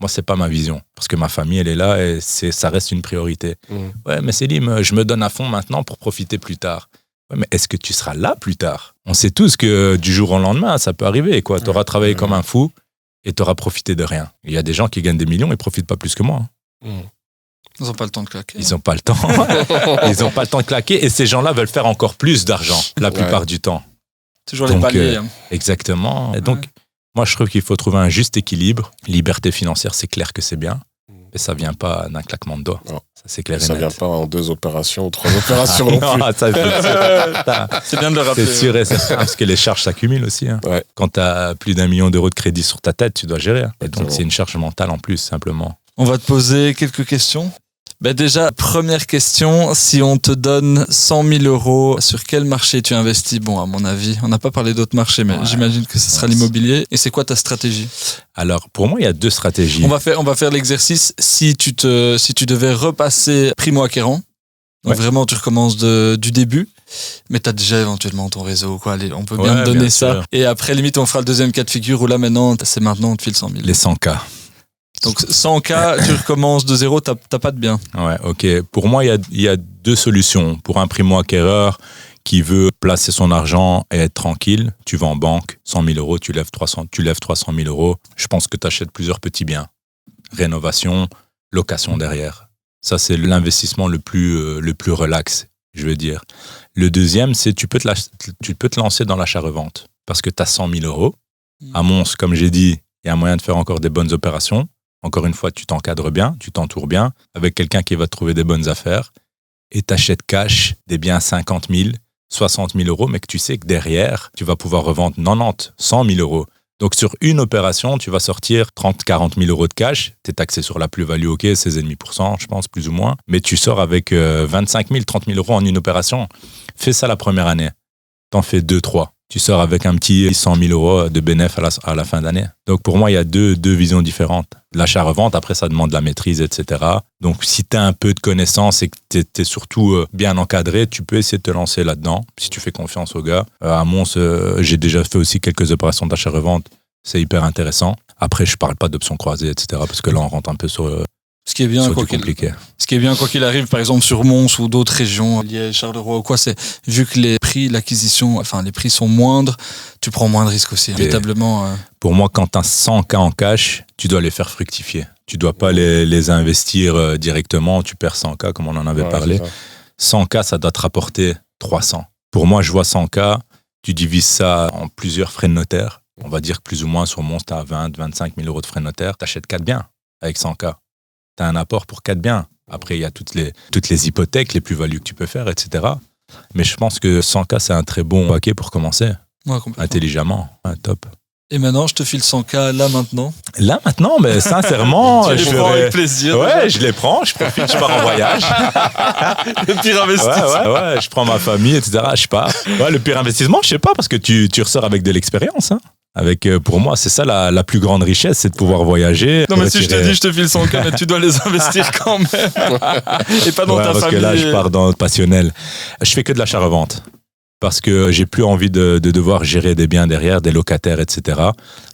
Moi, c'est pas ma vision. Parce que ma famille, elle est là et ça reste une priorité. Ouais, mais Célim, je me donne à fond maintenant pour profiter plus tard. Ouais, mais est-ce que tu seras là plus tard? On sait tous que du jour au lendemain, ça peut arriver. Tu auras travaillé comme un fou et tu auras profité de rien. Il y a des gens qui gagnent des millions et ne profitent pas plus que moi. Ils n'ont pas le temps de claquer. Ils n'ont pas le temps. Ils n'ont pas le temps de claquer et ces gens-là veulent faire encore plus d'argent la plupart du temps. Toujours les paliers. Exactement. Et donc, moi, je trouve qu'il faut trouver un juste équilibre. Liberté financière, c'est clair que c'est bien. Mais ça ne vient pas d'un claquement de doigts. Non. Ça, c'est clair et ça net. ne vient pas en 2 opérations ou 3 opérations non plus. C'est bien de le rappeler. C'est sûr et certain, parce que les charges s'accumulent aussi. Hein. Ouais. Quand tu as plus d'1 million d'euros de crédit sur ta tête, tu dois gérer. Et donc, c'est une charge mentale en plus, simplement. On va te poser quelques questions. Déjà, première question, si on te donne 100 000 euros, sur quel marché tu investis? Bon, à mon avis, on n'a pas parlé d'autres marchés, mais j'imagine que ce sera l'immobilier. Et c'est quoi ta stratégie? Alors, pour moi, il y a 2 stratégies. On va faire l'exercice. Si tu devais repasser primo-acquérant, donc vraiment tu recommences du début, mais tu as déjà éventuellement ton réseau, quoi. Allez, on peut bien te donner ça. Sûr. Et après, limite, on fera le deuxième cas de figure où là, maintenant, on te file 100 000. Les 100K. Donc 100K, tu recommences de zéro, t'as pas de bien. Ouais, ok. Pour moi, il y a 2 solutions. Pour un primo-acquéreur qui veut placer son argent et être tranquille, tu vas en banque, 100 000 euros, tu lèves 300 000 euros. Je pense que tu achètes plusieurs petits biens. Rénovation, location derrière. Ça, c'est l'investissement le plus relax, je veux dire. Le deuxième, c'est tu peux te lancer dans l'achat-revente parce que tu as 100 000 euros. À Mons, comme j'ai dit, il y a un moyen de faire encore des bonnes opérations. Encore une fois, tu t'encadres bien, tu t'entoures bien avec quelqu'un qui va te trouver des bonnes affaires et t'achètes cash des biens 50 000, 60 000 euros, mais que tu sais que derrière, tu vas pouvoir revendre 90, 100 000 euros. Donc, sur une opération, tu vas sortir 30, 40 000 euros de cash. Tu es taxé sur la plus-value, ok, 16,5%, je pense, plus ou moins. Mais tu sors avec 25 000, 30 000 euros en une opération. Fais ça la première année. T'en fais 2, 3. Tu sors avec un petit 100 000 euros de bénéfice à la fin d'année. Donc, pour moi, il y a deux visions différentes. L'achat-revente, après, ça demande de la maîtrise, etc. Donc, si tu as un peu de connaissances et que tu es surtout bien encadré, tu peux essayer de te lancer là-dedans, si tu fais confiance aux gars. À Mons, j'ai déjà fait aussi quelques opérations d'achat-revente. C'est hyper intéressant. Après, je parle pas d'options croisées, etc. Parce que là, on rentre un peu sur... Ce qui est bien, quoi qu'il arrive, par exemple, sur Mons ou d'autres régions, Liège, Charleroi ou quoi, c'est vu que les prix, l'acquisition, enfin, les prix sont moindres, tu prends moins de risques aussi, véritablement. Pour moi, quand tu as 100K en cash, tu dois les faire fructifier. Tu dois pas les investir directement, tu perds 100K, comme on en avait parlé. 100K, ça doit te rapporter 300. Pour moi, je vois 100K, tu divises ça en plusieurs frais de notaire. On va dire que plus ou moins sur Mons, tu as 20-25 000 euros de frais notaires. Tu achètes 4 biens avec 100K. Tu as un apport pour 4 biens. Après, il y a toutes les hypothèques, les plus-values que tu peux faire, etc. Mais je pense que 100K, c'est un très bon paquet pour commencer. Ouais, intelligemment. Ouais, top. Et maintenant, je te file 100K là maintenant. Là maintenant, mais sincèrement, je les prends avec plaisir. Ouais, déjà. Je les prends, je profite, je pars en voyage. Le pire investissement. Ouais, je prends ma famille, etc. Je pars. Ouais, le pire investissement, je sais pas, parce que tu ressors avec de l'expérience. Hein. Pour moi, c'est ça la plus grande richesse, c'est de pouvoir voyager. Non, mais si je te dis, je te file 100K, mais tu dois les investir quand même. Et pas dans ta parce famille. Parce que là, je pars dans le passionnel. Je fais que de l'achat-revente. Parce que j'ai plus envie de devoir gérer des biens derrière, des locataires, etc.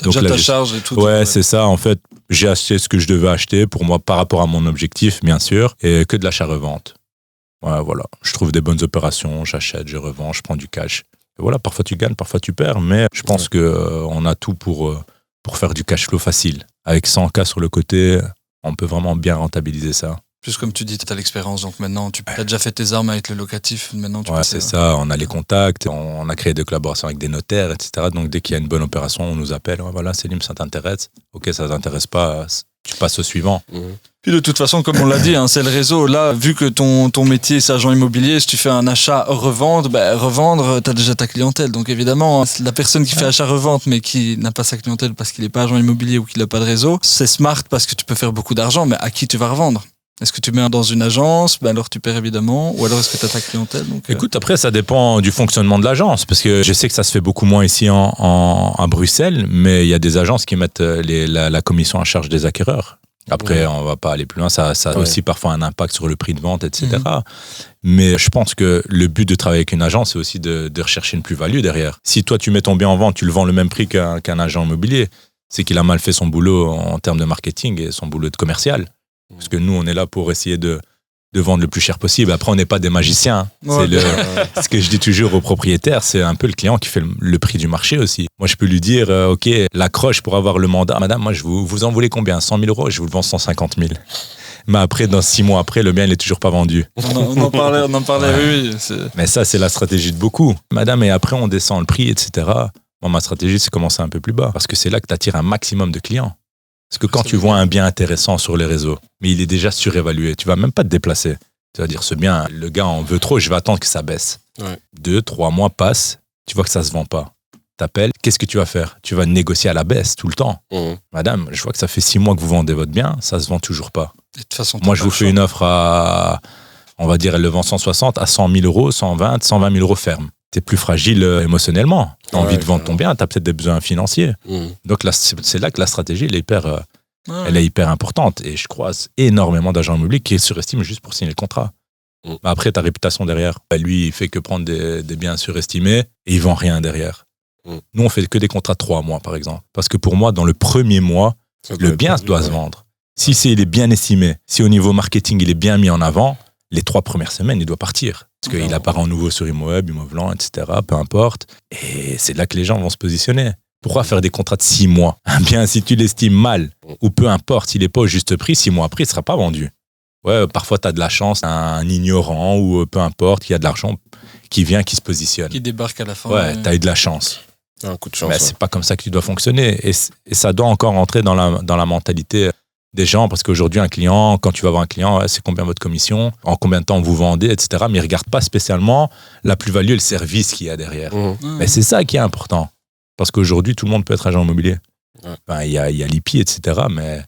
Donc déjà ta charge et tout. Ouais, c'est ça. En fait, j'ai acheté ce que je devais acheter pour moi par rapport à mon objectif, bien sûr, et que de l'achat-revente. Ouais, voilà. Je trouve des bonnes opérations, j'achète, je revends, je prends du cash. Et voilà, parfois tu gagnes, parfois tu perds, mais je pense qu'on a tout pour faire du cash flow facile. Avec 100K sur le côté, on peut vraiment bien rentabiliser ça. Plus comme tu dis, tu as l'expérience, donc maintenant tu as déjà fait tes armes avec le locatif. Maintenant, c'est ça, on a les contacts, on a créé des collaborations avec des notaires, etc. Donc dès qu'il y a une bonne opération, on nous appelle. Ouais, voilà, Selim, ça t'intéresse? Ok, ça t'intéresse pas, tu passes au suivant. Puis de toute façon, comme on l'a dit, c'est le réseau. Là, vu que ton métier c'est agent immobilier, si tu fais un achat-revente, revendre, tu as déjà ta clientèle. Donc évidemment, la personne qui fait achat-revente mais qui n'a pas sa clientèle parce qu'il n'est pas agent immobilier ou qu'il n'a pas de réseau, c'est smart parce que tu peux faire beaucoup d'argent, mais à qui tu vas revendre? Est-ce que tu mets dans une agence? Alors tu perds évidemment. Ou alors est-ce que tu as ta clientèle? Écoute, après ça dépend du fonctionnement de l'agence. Parce que je sais que ça se fait beaucoup moins ici à Bruxelles. Mais il y a des agences qui mettent la commission à charge des acquéreurs. Après, on va pas aller plus loin. Ça a aussi parfois un impact sur le prix de vente, etc. Mais je pense que le but de travailler avec une agence, c'est aussi de rechercher une plus-value derrière. Si toi, tu mets ton bien en vente, tu le vends le même prix qu'un agent immobilier, c'est qu'il a mal fait son boulot en termes de marketing et son boulot de commercial. Parce que nous, on est là pour essayer de vendre le plus cher possible. Après, on n'est pas des magiciens. Ouais. C'est ce que je dis toujours aux propriétaires, c'est un peu le client qui fait le prix du marché aussi. Moi, je peux lui dire, OK, l'accroche pour avoir le mandat. Madame, moi, vous en voulez combien? 100 000 euros? Je vous le vends 150 000. Mais après, dans 6 mois après, le bien, il n'est toujours pas vendu. On en parlait, oui. Mais ça, c'est la stratégie de beaucoup. Madame, et après, on descend le prix, etc. Moi, ma stratégie, c'est commencer un peu plus bas. Parce que c'est là que tu attires un maximum de clients. Parce que quand tu vois un bien intéressant sur les réseaux, mais il est déjà surévalué, tu vas même pas te déplacer. Tu vas dire, ce bien, le gars en veut trop, je vais attendre que ça baisse. 2-3 mois passent, tu vois que ça se vend pas. T'appelles, qu'est-ce que tu vas faire? Tu vas négocier à la baisse tout le temps. Madame, je vois que ça fait 6 mois que vous vendez votre bien, ça se vend toujours pas. Et de toute façon, moi, je vous fais une offre à, on va dire, elle le vend 160 à 100 000 euros, 120, 120 000 euros ferme. T'es plus fragile émotionnellement. T'as envie de vendre ton bien, t'as peut-être des besoins financiers. Donc là, c'est là que la stratégie, elle est hyper importante. Et je croise énormément d'agents immobiliers qui surestiment juste pour signer le contrat. Après, ta réputation derrière, lui, il fait que prendre des biens surestimés et il vend rien derrière. Nous, on fait que des contrats de 3 mois, par exemple. Parce que pour moi, dans le premier mois, le bien doit se vendre. Si il est bien estimé, si au niveau marketing, il est bien mis en avant, les 3 premières semaines, il doit partir. Parce qu'il apparaît en nouveau sur Immoweb, Immoblant, etc. Peu importe. Et c'est là que les gens vont se positionner. Pourquoi faire des contrats de 6 mois? Un bien, si tu l'estimes mal, ou peu importe, s'il n'est pas au juste prix, 6 mois après, il ne sera pas vendu. Ouais, parfois, tu as de la chance, un ignorant, ou peu importe, qui a de l'argent, qui vient, qui se positionne. Qui débarque à la fin. Ouais, tu as eu de la chance. Un coup de chance. Mais c'est pas comme ça que tu dois fonctionner. Et ça doit encore entrer dans la mentalité des gens, parce qu'aujourd'hui, un client, quand tu vas voir un client, c'est combien votre commission, en combien de temps vous vendez, etc. Mais ils ne regardent pas spécialement la plus-value et le service qu'il y a derrière. Mais c'est ça qui est important. Parce qu'aujourd'hui, tout le monde peut être agent immobilier. Il y a l'IPI, etc. Mais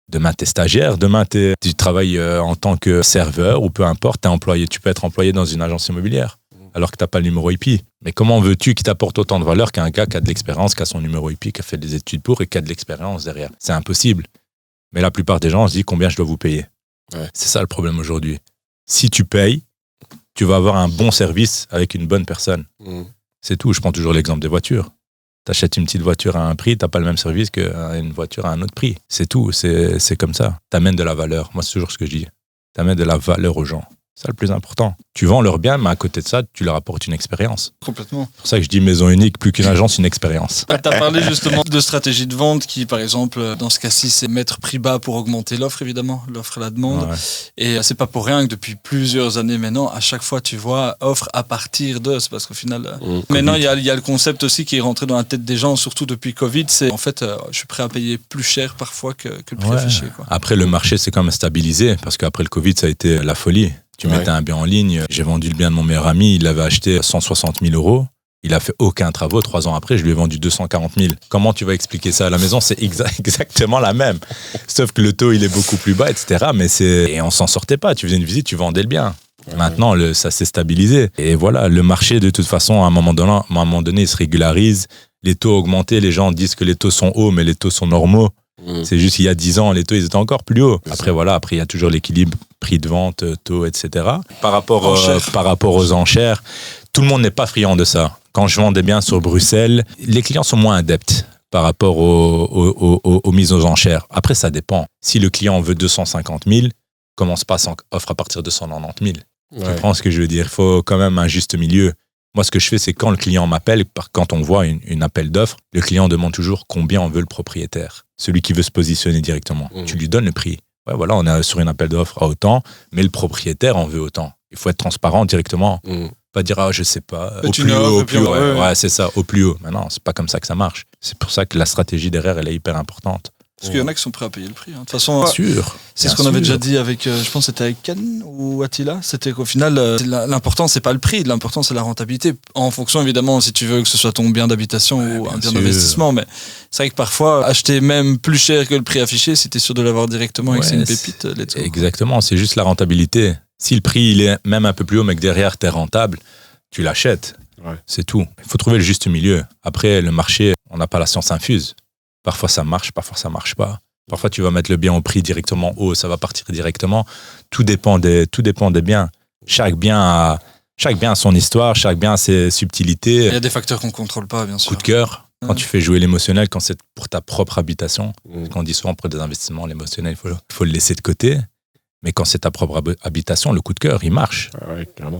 demain, tu es stagiaire, demain, tu travailles en tant que serveur, ou peu importe, tu peux être employé dans une agence immobilière, alors que tu n'as pas le numéro IPI. Mais comment veux-tu qu'il t'apporte autant de valeur qu'un gars qui a de l'expérience, qui a son numéro IPI, qui a fait des études pour et qui a de l'expérience derrière? C'est impossible. Mais la plupart des gens se disent combien je dois vous payer. C'est ça le problème aujourd'hui. Si tu payes, tu vas avoir un bon service avec une bonne personne. C'est tout. Je prends toujours l'exemple des voitures. Tu achètes une petite voiture à un prix, tu n'as pas le même service qu'une voiture à un autre prix. C'est tout. C'est comme ça. Tu amènes de la valeur. Moi, c'est toujours ce que je dis. Tu amènes de la valeur aux gens. C'est ça le plus important. Tu vends leurs biens, mais à côté de ça, tu leur apportes une expérience. Complètement. C'est pour ça que je dis maison unique, plus qu'une agence, une expérience. Tu as parlé justement de stratégie de vente qui, par exemple, dans ce cas-ci, c'est mettre prix bas pour augmenter l'offre, évidemment, l'offre et la demande. Ouais. Et c'est pas pour rien que depuis plusieurs années maintenant, à chaque fois, tu vois, offre à partir de... C'est parce qu'au final... Maintenant, il y a le concept aussi qui est rentré dans la tête des gens, surtout depuis Covid, c'est en fait, je suis prêt à payer plus cher parfois que le prix affiché. Quoi. Après, le marché s'est quand même stabilisé, parce qu'après le Covid, ça a été la folie. Tu mettais un bien en ligne, j'ai vendu le bien de mon meilleur ami, il l'avait acheté 160 000 €. Il a fait aucun travaux. 3 ans après, je lui ai vendu 240 000. Comment tu vas expliquer ça à la maison? C'est exactement la même. Sauf que le taux, il est beaucoup plus bas, etc. Et on s'en sortait pas. Tu faisais une visite, tu vendais le bien. Maintenant, ça s'est stabilisé. Et voilà, le marché, de toute façon, à un moment donné, il se régularise. Les taux ont augmenté. Les gens disent que les taux sont hauts, mais les taux sont normaux. C'est juste qu'il y a 10 ans, les taux, ils étaient encore plus hauts. Après, il y a toujours l'équilibre prix de vente, taux, etc. Par rapport aux enchères, tout le monde n'est pas friand de ça. Quand je vends des biens sur Bruxelles, les clients sont moins adeptes par rapport aux mises aux enchères. Après, ça dépend. Si le client veut 250 000, commence pas sans offre à partir de 190 000. Tu comprends ce que je veux dire? Il faut quand même un juste milieu. Moi, ce que je fais, c'est quand le client m'appelle, quand on voit une appel d'offres, le client demande toujours combien on veut le propriétaire. Celui qui veut se positionner directement. Tu lui donnes le prix. Ouais, voilà, on est sur une appel d'offres à autant, mais le propriétaire en veut autant. Il faut être transparent directement. Pas dire, je sais pas, au plus haut. Ouais, c'est ça, au plus haut. Mais non, c'est pas comme ça que ça marche. C'est pour ça que la stratégie derrière, elle est hyper importante. Parce qu'il y en a qui sont prêts à payer le prix. De toute façon, c'est ce qu'on sûr. avait déjà dit avec, je pense que c'était avec Ken ou Attila, c'était qu'au final, l'important, c'est pas le prix, l'important, c'est la rentabilité. En fonction, évidemment, si tu veux que ce soit ton bien d'habitation ou un bien d'investissement. Mais c'est vrai que parfois, acheter même plus cher que le prix affiché, si tu es sûr de l'avoir directement et que c'est une pépite, let's go. Exactement, c'est juste la rentabilité. Si le prix, il est même un peu plus haut, mais que derrière, tu es rentable, tu l'achètes. C'est tout. Il faut trouver le juste milieu. Après, le marché, on n'a pas la science infuse. Parfois ça marche, parfois ça marche pas. Parfois tu vas mettre le bien au prix directement haut, ça va partir directement. Tout dépend des biens. Chaque bien a son histoire, chaque bien a ses subtilités. Il y a des facteurs qu'on contrôle pas, bien sûr. Coup de cœur. Quand tu fais jouer l'émotionnel, quand c'est pour ta propre habitation, quand on dit souvent pour des investissements, l'émotionnel, il faut le laisser de côté. Mais quand c'est ta propre habitation, le coup de cœur, il marche.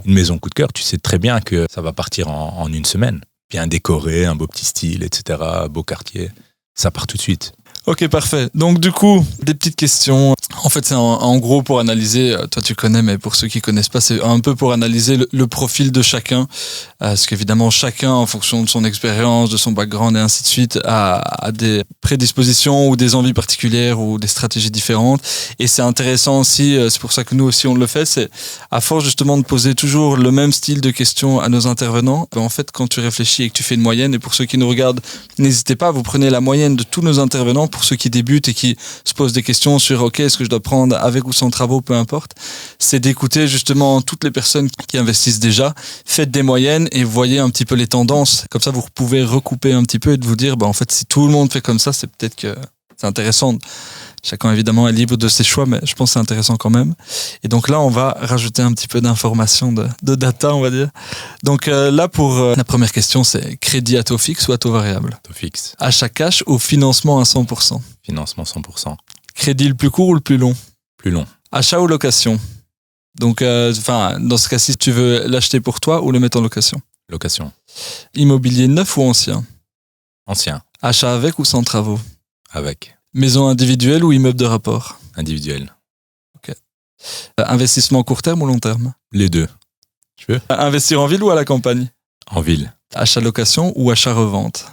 Une maison coup de cœur, tu sais très bien que ça va partir en une semaine. Bien décoré, un beau petit style, etc., beau quartier. Ça part tout de suite. Ok, parfait. Donc du coup, des petites questions. En fait, c'est en gros pour analyser, toi tu connais, mais pour ceux qui connaissent pas, c'est un peu pour analyser le profil de chacun. Parce qu'évidemment, chacun, en fonction de son expérience, de son background et ainsi de suite, a des prédispositions ou des envies particulières ou des stratégies différentes. Et c'est intéressant aussi, c'est pour ça que nous aussi on le fait, c'est à force justement de poser toujours le même style de questions à nos intervenants. En fait, quand tu réfléchis et que tu fais une moyenne, et pour ceux qui nous regardent, n'hésitez pas, vous prenez la moyenne de tous nos intervenants. Pour ceux qui débutent et qui se posent des questions sur OK, est-ce que je dois prendre avec ou sans travaux, peu importe, c'est d'écouter justement toutes les personnes qui investissent déjà, faites des moyennes et voyez un petit peu les tendances. Comme ça, vous pouvez recouper un petit peu et de vous dire, en fait, si tout le monde fait comme ça, c'est peut-être que c'est intéressant. Chacun, évidemment, est libre de ses choix, mais je pense que c'est intéressant quand même. Et donc là, on va rajouter un petit peu d'informations, de data, on va dire. Donc là, pour la première question, c'est crédit à taux fixe ou à taux variable? Taux fixe. Achat cash ou financement à 100%? Financement 100%. Crédit le plus court ou le plus long? Plus long. Achat ou location? Donc, dans ce cas-ci, tu veux l'acheter pour toi ou le mettre en location? Location. Immobilier neuf ou ancien? Ancien. Achat avec ou sans travaux? Avec. Maison individuelle ou immeuble de rapport? Individuel. Ok. Investissement court terme ou long terme? Les deux. Tu veux? Investir en ville ou à la campagne? En ville. Achat-location ou achat-revente?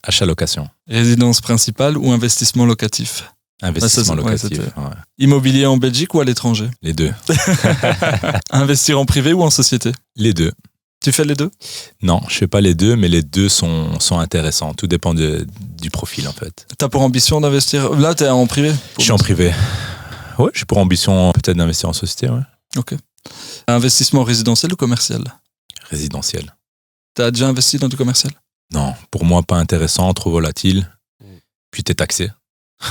Achat-location. Résidence principale ou investissement locatif? Investissement locatif. Immobilier en Belgique ou à l'étranger? Les deux. Investir en privé ou en société? Les deux. Tu fais les deux? Non, je fais pas les deux, mais les deux sont intéressants. Tout dépend du profil, en fait. T'as pour ambition d'investir... Là, t'es en privé? Je suis en privé. Ouais, j'ai pour ambition peut-être d'investir en société, ouais. Ok. Investissement résidentiel ou commercial? Résidentiel. T'as déjà investi dans du commercial? Non, pour moi, pas intéressant, trop volatile. Puis t'es taxé.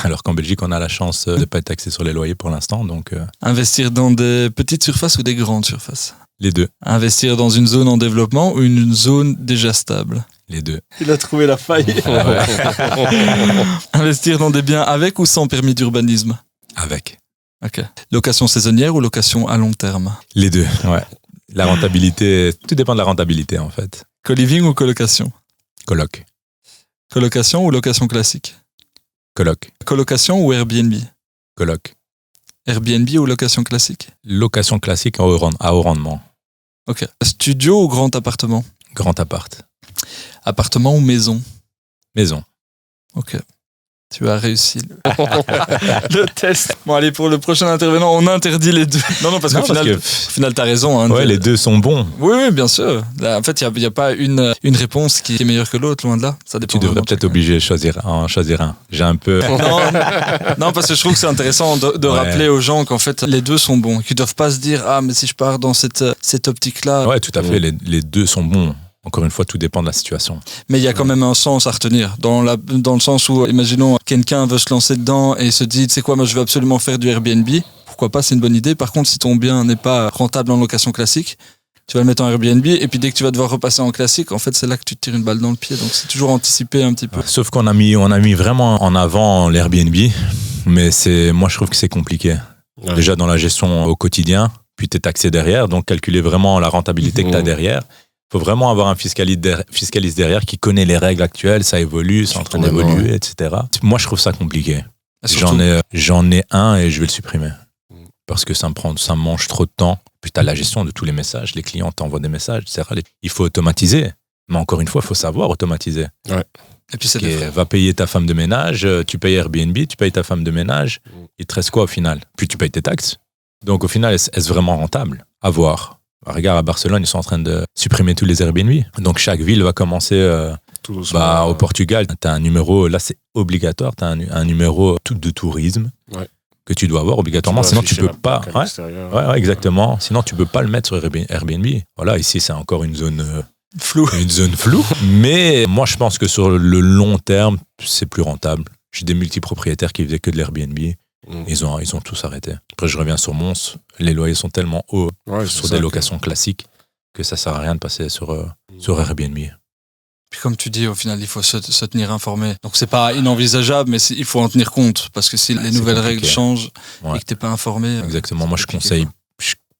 Alors qu'en Belgique, on a la chance de ne pas être taxé sur les loyers pour l'instant. Donc, Investir dans des petites surfaces ou des grandes surfaces? Les deux. Investir dans une zone en développement ou une zone déjà stable? Les deux. Il a trouvé la faille. Investir dans des biens avec ou sans permis d'urbanisme? Avec. Ok. Location saisonnière ou location à long terme? Les deux, ouais. La rentabilité, tout dépend de la rentabilité en fait. Co-living ou colocation? Coloc. Colocation ou location classique? Coloc. Colocation ou Airbnb? Coloc. Airbnb ou location classique? Location classique à haut rendement. Ok. Studio ou grand appartement? Grand appart. Appartement ou maison? Maison. Ok. Tu as réussi le test. Bon, allez, pour le prochain intervenant, on interdit les deux. Non, parce qu'au final, t'as raison. Hein, ouais, les deux sont bons. Oui, bien sûr. Là, en fait, il n'y a pas une réponse qui est meilleure que l'autre, loin de là. Ça dépend. Tu devrais peut-être obliger de choisir un. J'ai un peu... non, parce que je trouve que c'est intéressant de rappeler aux gens qu'en fait, les deux sont bons. Qu'ils ne doivent pas se dire, ah, mais si je pars dans cette optique-là... Ouais, tout à fait. Les deux sont bons. Encore une fois, tout dépend de la situation. Mais il y a quand même un sens à retenir. Dans le sens où, imaginons, quelqu'un veut se lancer dedans et se dit, tu sais quoi, moi je veux absolument faire du Airbnb. Pourquoi pas, c'est une bonne idée. Par contre, si ton bien n'est pas rentable en location classique, tu vas le mettre en Airbnb. Et puis dès que tu vas devoir repasser en classique, en fait, c'est là que tu te tires une balle dans le pied. Donc c'est toujours anticiper un petit peu. Sauf qu'on a mis vraiment en avant l'Airbnb. Mais moi, je trouve que c'est compliqué. Ouais. Déjà dans la gestion au quotidien, puis tu es taxé derrière. Donc calculer vraiment la rentabilité que tu as derrière. Il faut vraiment avoir un fiscaliste derrière qui connaît les règles actuelles, ça évolue, c'est en train d'évoluer, etc. Moi, je trouve ça compliqué. J'en ai un et je vais le supprimer. Parce que ça me mange trop de temps. Puis tu as la gestion de tous les messages, les clients t'envoient des messages, etc. Il faut automatiser. Mais encore une fois, il faut savoir automatiser. Ouais. Et puis va payer ta femme de ménage, tu payes Airbnb, tu payes ta femme de ménage, il te reste quoi au final? Puis tu payes tes taxes. Donc au final, est-ce vraiment rentable? À voir. Regarde, à Barcelone, ils sont en train de supprimer tous les Airbnb. Donc, chaque ville va commencer... au Portugal, tu as un numéro... Là, c'est obligatoire. Tu as un numéro de tourisme que tu dois avoir obligatoirement. Sinon, tu peux pas... Ouais, exactement. Sinon, tu peux pas le mettre sur Airbnb. Voilà, ici, c'est encore une zone... floue. Une zone floue. Mais moi, je pense que sur le long terme, c'est plus rentable. J'ai des multipropriétaires qui faisaient que de l'Airbnb. Ils ont tous arrêté. Après, je reviens sur Mons. Les loyers sont tellement hauts sur des locations classiques que ça sert à rien de passer sur Airbnb. Puis comme tu dis, au final, il faut se tenir informé. Donc c'est pas inenvisageable, mais il faut en tenir compte. Parce que si les nouvelles règles changent et que t'es pas informé... Exactement. Moi, je conseille,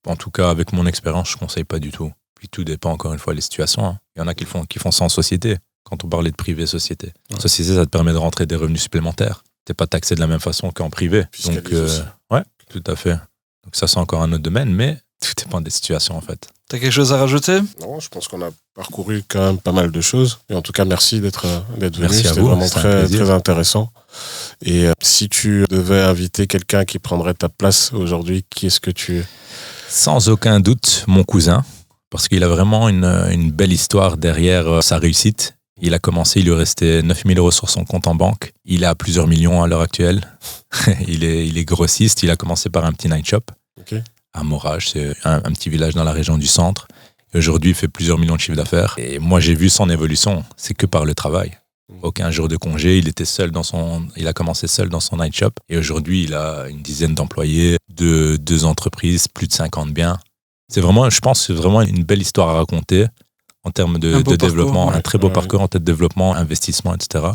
en tout cas avec mon expérience, je conseille pas du tout. Puis tout dépend encore une fois des situations. Hein. Il y en a qui font ça en société. Quand on parlait de privé-société. En société, ça te permet de rentrer des revenus supplémentaires. T'es pas taxé de la même façon qu'en privé. Donc, ouais, tout à fait. Donc ça, c'est encore un autre domaine, mais tout dépend des situations, en fait. T'as quelque chose à rajouter? Non, je pense qu'on a parcouru quand même pas mal de choses. Et en tout cas, merci d'être venu. Merci à vous. C'était vraiment très intéressant. Et si tu devais inviter quelqu'un qui prendrait ta place aujourd'hui, qui est-ce que tu es? Sans aucun doute, mon cousin, parce qu'il a vraiment une belle histoire derrière sa réussite. Il a commencé, il lui restait 9 000 € sur son compte en banque. Il a plusieurs millions à l'heure actuelle. il est grossiste. Il a commencé par un petit night shop à Morage. C'est un petit village dans la région du centre. Et aujourd'hui, il fait plusieurs millions de chiffres d'affaires. Et moi, j'ai vu son évolution. C'est que par le travail. Aucun jour de congé. Il a commencé seul dans son night shop. Et aujourd'hui, il a une dizaine d'employés, deux entreprises, plus de 50 biens. C'est vraiment, je pense, c'est vraiment une belle histoire à raconter. En termes de développement, un très beau parcours en termes de développement, investissement, etc.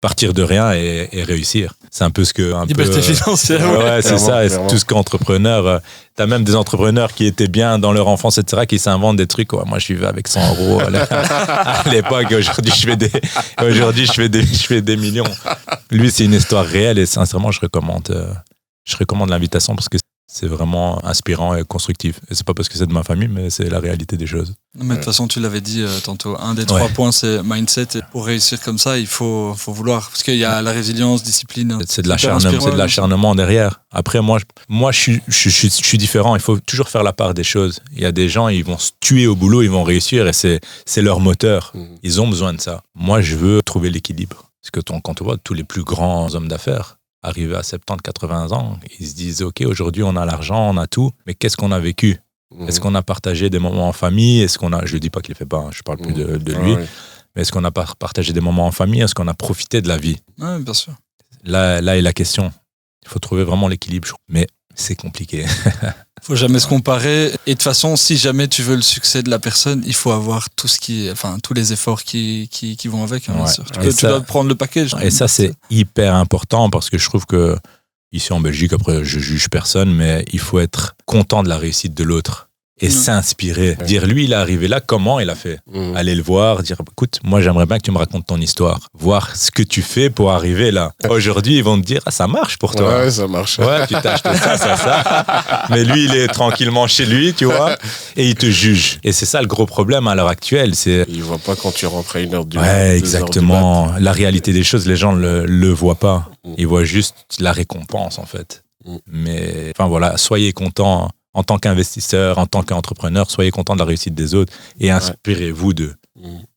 Partir de rien et réussir. C'est un peu ce que... Liberté financière. Ouais, c'est ça. Et tout ce qu'entrepreneur... T'as même des entrepreneurs qui étaient bien dans leur enfance, etc., qui s'inventent des trucs. Ouais, moi, je vivais avec 100 € à l'époque. Aujourd'hui, je fais des millions. Lui, c'est une histoire réelle et sincèrement, je recommande l'invitation parce que c'est vraiment inspirant et constructif. Et c'est pas parce que c'est de ma famille, mais c'est la réalité des choses. Mais de toute façon, tu l'avais dit tantôt, un des 3 points, c'est mindset. Et pour réussir comme ça, il faut vouloir. Parce qu'il y a la résilience, discipline. C'est de l'acharnement derrière. Après, moi, je suis différent. Il faut toujours faire la part des choses. Il y a des gens, ils vont se tuer au boulot, ils vont réussir et c'est leur moteur. Ils ont besoin de ça. Moi, je veux trouver l'équilibre. Parce que quand on voit tous les plus grands hommes d'affaires, arrivés à 70, 80 ans, ils se disent « Ok, aujourd'hui, on a l'argent, on a tout, mais qu'est-ce qu'on a vécu ?» Est-ce qu'on a partagé des moments en famille? Je ne dis pas qu'il ne le fait pas, hein, je ne parle plus de lui. Mais est-ce qu'on a partagé des moments en famille? Est-ce qu'on a profité de la vie? Oui, bien sûr. Là est la question. Il faut trouver vraiment l'équilibre. Mais c'est compliqué. Il ne faut jamais se comparer. Et de toute façon, si jamais tu veux le succès de la personne, il faut avoir tous les efforts qui vont avec. Hein, bien sûr. Tu dois prendre le package. Et ça, c'est hyper important parce que je trouve que ici en Belgique, après je juge personne, mais il faut être content de la réussite de l'autre et s'inspirer. Dire lui, il est arrivé là, comment il a fait? Aller le voir, dire écoute, moi j'aimerais bien que tu me racontes ton histoire, voir ce que tu fais pour arriver là. Aujourd'hui, ils vont te dire ça marche pour toi. Ouais, ça marche. Ouais, tu t'as acheté ça. Mais lui, il est tranquillement chez lui, tu vois, et il te juge. Et c'est ça le gros problème à l'heure actuelle. Il voit pas quand tu rentres à 1h du matin. Ouais, exactement. La réalité des choses, les gens le voient pas. Ils voient juste la récompense en fait. Mais enfin voilà, soyez contents. En tant qu'investisseur, en tant qu'entrepreneur, soyez content de la réussite des autres et inspirez-vous d'eux.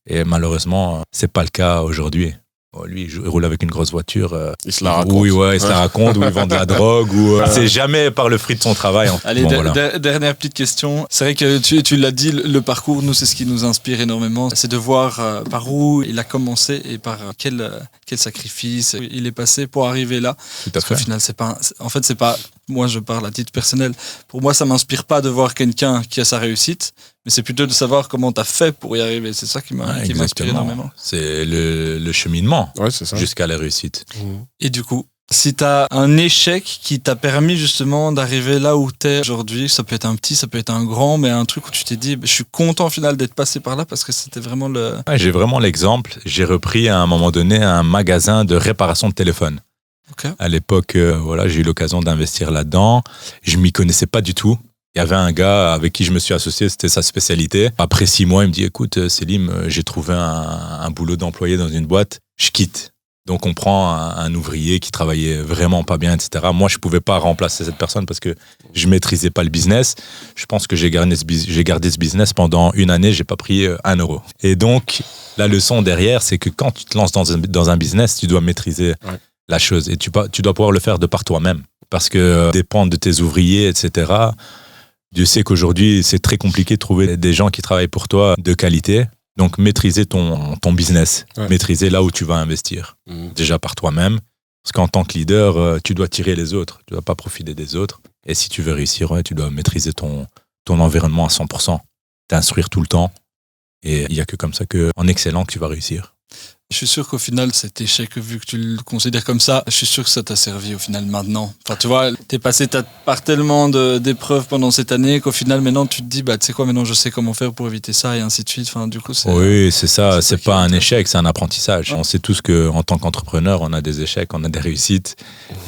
Et malheureusement, c'est pas le cas aujourd'hui. Lui, il roule avec une grosse voiture. Il se la raconte. Oui, il se la raconte, ou il vend de la drogue, ou c'est jamais par le fruit de son travail. Allez, dernière petite question. C'est vrai que tu l'as dit, le parcours, nous, c'est ce qui nous inspire énormément. C'est de voir par où il a commencé et par quel sacrifice il est passé pour arriver là. Tout à fait. Au final, c'est pas. Moi, je parle à titre personnel. Pour moi, ça m'inspire pas de voir quelqu'un qui a sa réussite, mais c'est plutôt de savoir comment tu as fait pour y arriver. C'est ça qui m'inspire énormément. C'est le cheminement jusqu'à la réussite. Et du coup, si tu as un échec qui t'a permis justement d'arriver là où tu es aujourd'hui, ça peut être un petit, ça peut être un grand, mais un truc où tu t'es dit, je suis content au final d'être passé par là parce que c'était vraiment le... Ouais, j'ai vraiment l'exemple. J'ai repris à un moment donné un magasin de réparation de téléphone. Okay. À l'époque, j'ai eu l'occasion d'investir là-dedans. Je m'y connaissais pas du tout. Il y avait un gars avec qui je me suis associé, c'était sa spécialité. Après 6 mois, il me dit, écoute, Selim, j'ai trouvé un boulot d'employé dans une boîte, je quitte. Donc on prend un ouvrier qui travaillait vraiment pas bien, etc. Moi, je pouvais pas remplacer cette personne parce que je maîtrisais pas le business. Je pense que j'ai gardé ce business pendant 1 année, j'ai pas pris 1 euro. Et donc, la leçon derrière, c'est que quand tu te lances dans un business, tu dois maîtriser la chose et tu dois pouvoir le faire de par toi-même. Parce que dépendre de tes ouvriers, etc., Dieu sait qu'aujourd'hui, c'est très compliqué de trouver des gens qui travaillent pour toi de qualité. Donc, maîtriser ton business, maîtriser là où tu vas investir. Déjà par toi-même. Parce qu'en tant que leader, tu dois tirer les autres. Tu ne dois pas profiter des autres. Et si tu veux réussir, tu dois maîtriser ton environnement à 100%. T'instruire tout le temps. Et il n'y a que comme ça, en excellant, que tu vas réussir. Je suis sûr qu'au final, cet échec, vu que tu le considères comme ça, je suis sûr que ça t'a servi au final maintenant. Enfin, tu vois, t'es passé par tellement d'épreuves pendant cette année qu'au final, maintenant, tu te dis, tu sais quoi, maintenant, je sais comment faire pour éviter ça et ainsi de suite. Enfin, du coup, oui, c'est ça. C'est pas un échec, c'est un apprentissage. On sait tous qu'en tant qu'entrepreneur, on a des échecs, on a des réussites.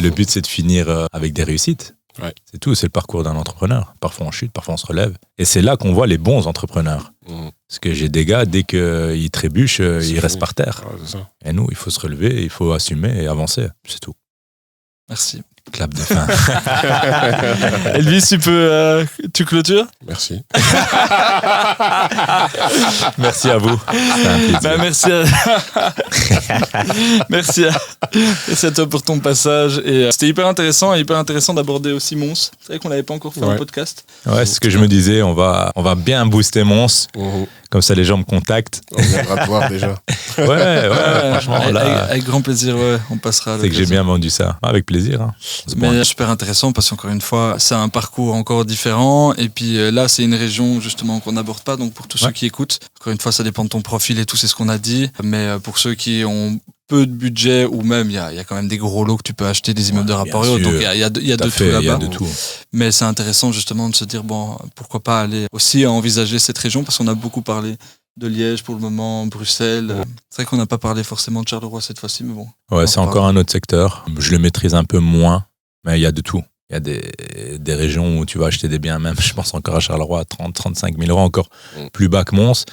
Le but, c'est de finir avec des réussites. Ouais. C'est tout, c'est le parcours d'un entrepreneur. Parfois on chute, parfois on se relève. Et c'est là qu'on voit les bons entrepreneurs. Parce que j'ai des gars, dès qu'ils trébuchent, ils restent par terre. Ouais, c'est ça. Et nous, il faut se relever, il faut assumer et avancer. C'est tout. Merci. Clap de fin. Elvis, tu clôtures? Merci. Merci à vous. Merci à toi pour ton passage. Et c'était hyper intéressant d'aborder aussi Mons. C'est vrai qu'on n'avait pas encore fait un podcast. Ouais, c'est ce que je me disais. On va bien booster Mons. Comme ça, les gens me contactent. On viendra te voir déjà. Ouais, franchement. Avec grand plaisir, on passera. C'est que j'ai bien vendu ça. Avec plaisir. Hein. Mais super intéressant parce qu'encore une fois, c'est un parcours encore différent. Et puis là, c'est une région justement qu'on n'aborde pas. Donc pour tous ceux qui écoutent, encore une fois, ça dépend de ton profil et tout, c'est ce qu'on a dit. Mais pour ceux qui ont peu de budget ou même il y a quand même des gros lots que tu peux acheter, des immeubles de rapport et autres. Donc il y a de tout là-bas. Il y a de tout. Mais c'est intéressant justement de se dire, pourquoi pas aller aussi envisager cette région parce qu'on a beaucoup parlé de Liège pour le moment, Bruxelles. C'est vrai qu'on n'a pas parlé forcément de Charleroi cette fois-ci, mais bon. Ouais, c'est encore un autre secteur. Je le maîtrise un peu moins, mais il y a de tout. Il y a des régions où tu vas acheter des biens, même je pense encore à Charleroi, à 30-35 000 euros, encore plus bas que Mons.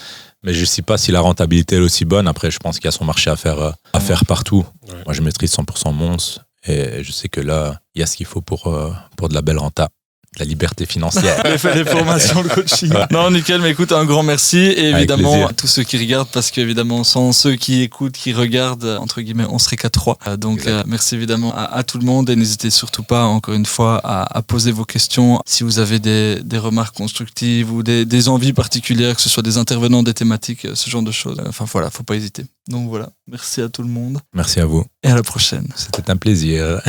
Mais je ne sais pas si la rentabilité est aussi bonne. Après, je pense qu'il y a son marché à faire partout. Ouais. Moi, je maîtrise 100% Mons. Et je sais que là, il y a ce qu'il faut pour de la belle renta. La liberté financière. Les formations, le coaching. Non, nickel, mais écoute, un grand merci. Et évidemment, à tous ceux qui regardent, parce qu'évidemment, sans ceux qui écoutent, qui regardent, entre guillemets, on serait qu'à 3. Donc, merci évidemment à tout le monde. Et n'hésitez surtout pas, encore une fois, à poser vos questions. Si vous avez des remarques constructives ou des envies particulières, que ce soit des intervenants, des thématiques, ce genre de choses. Enfin, voilà, faut pas hésiter. Donc voilà, merci à tout le monde. Merci à vous. Et à la prochaine. C'était un plaisir.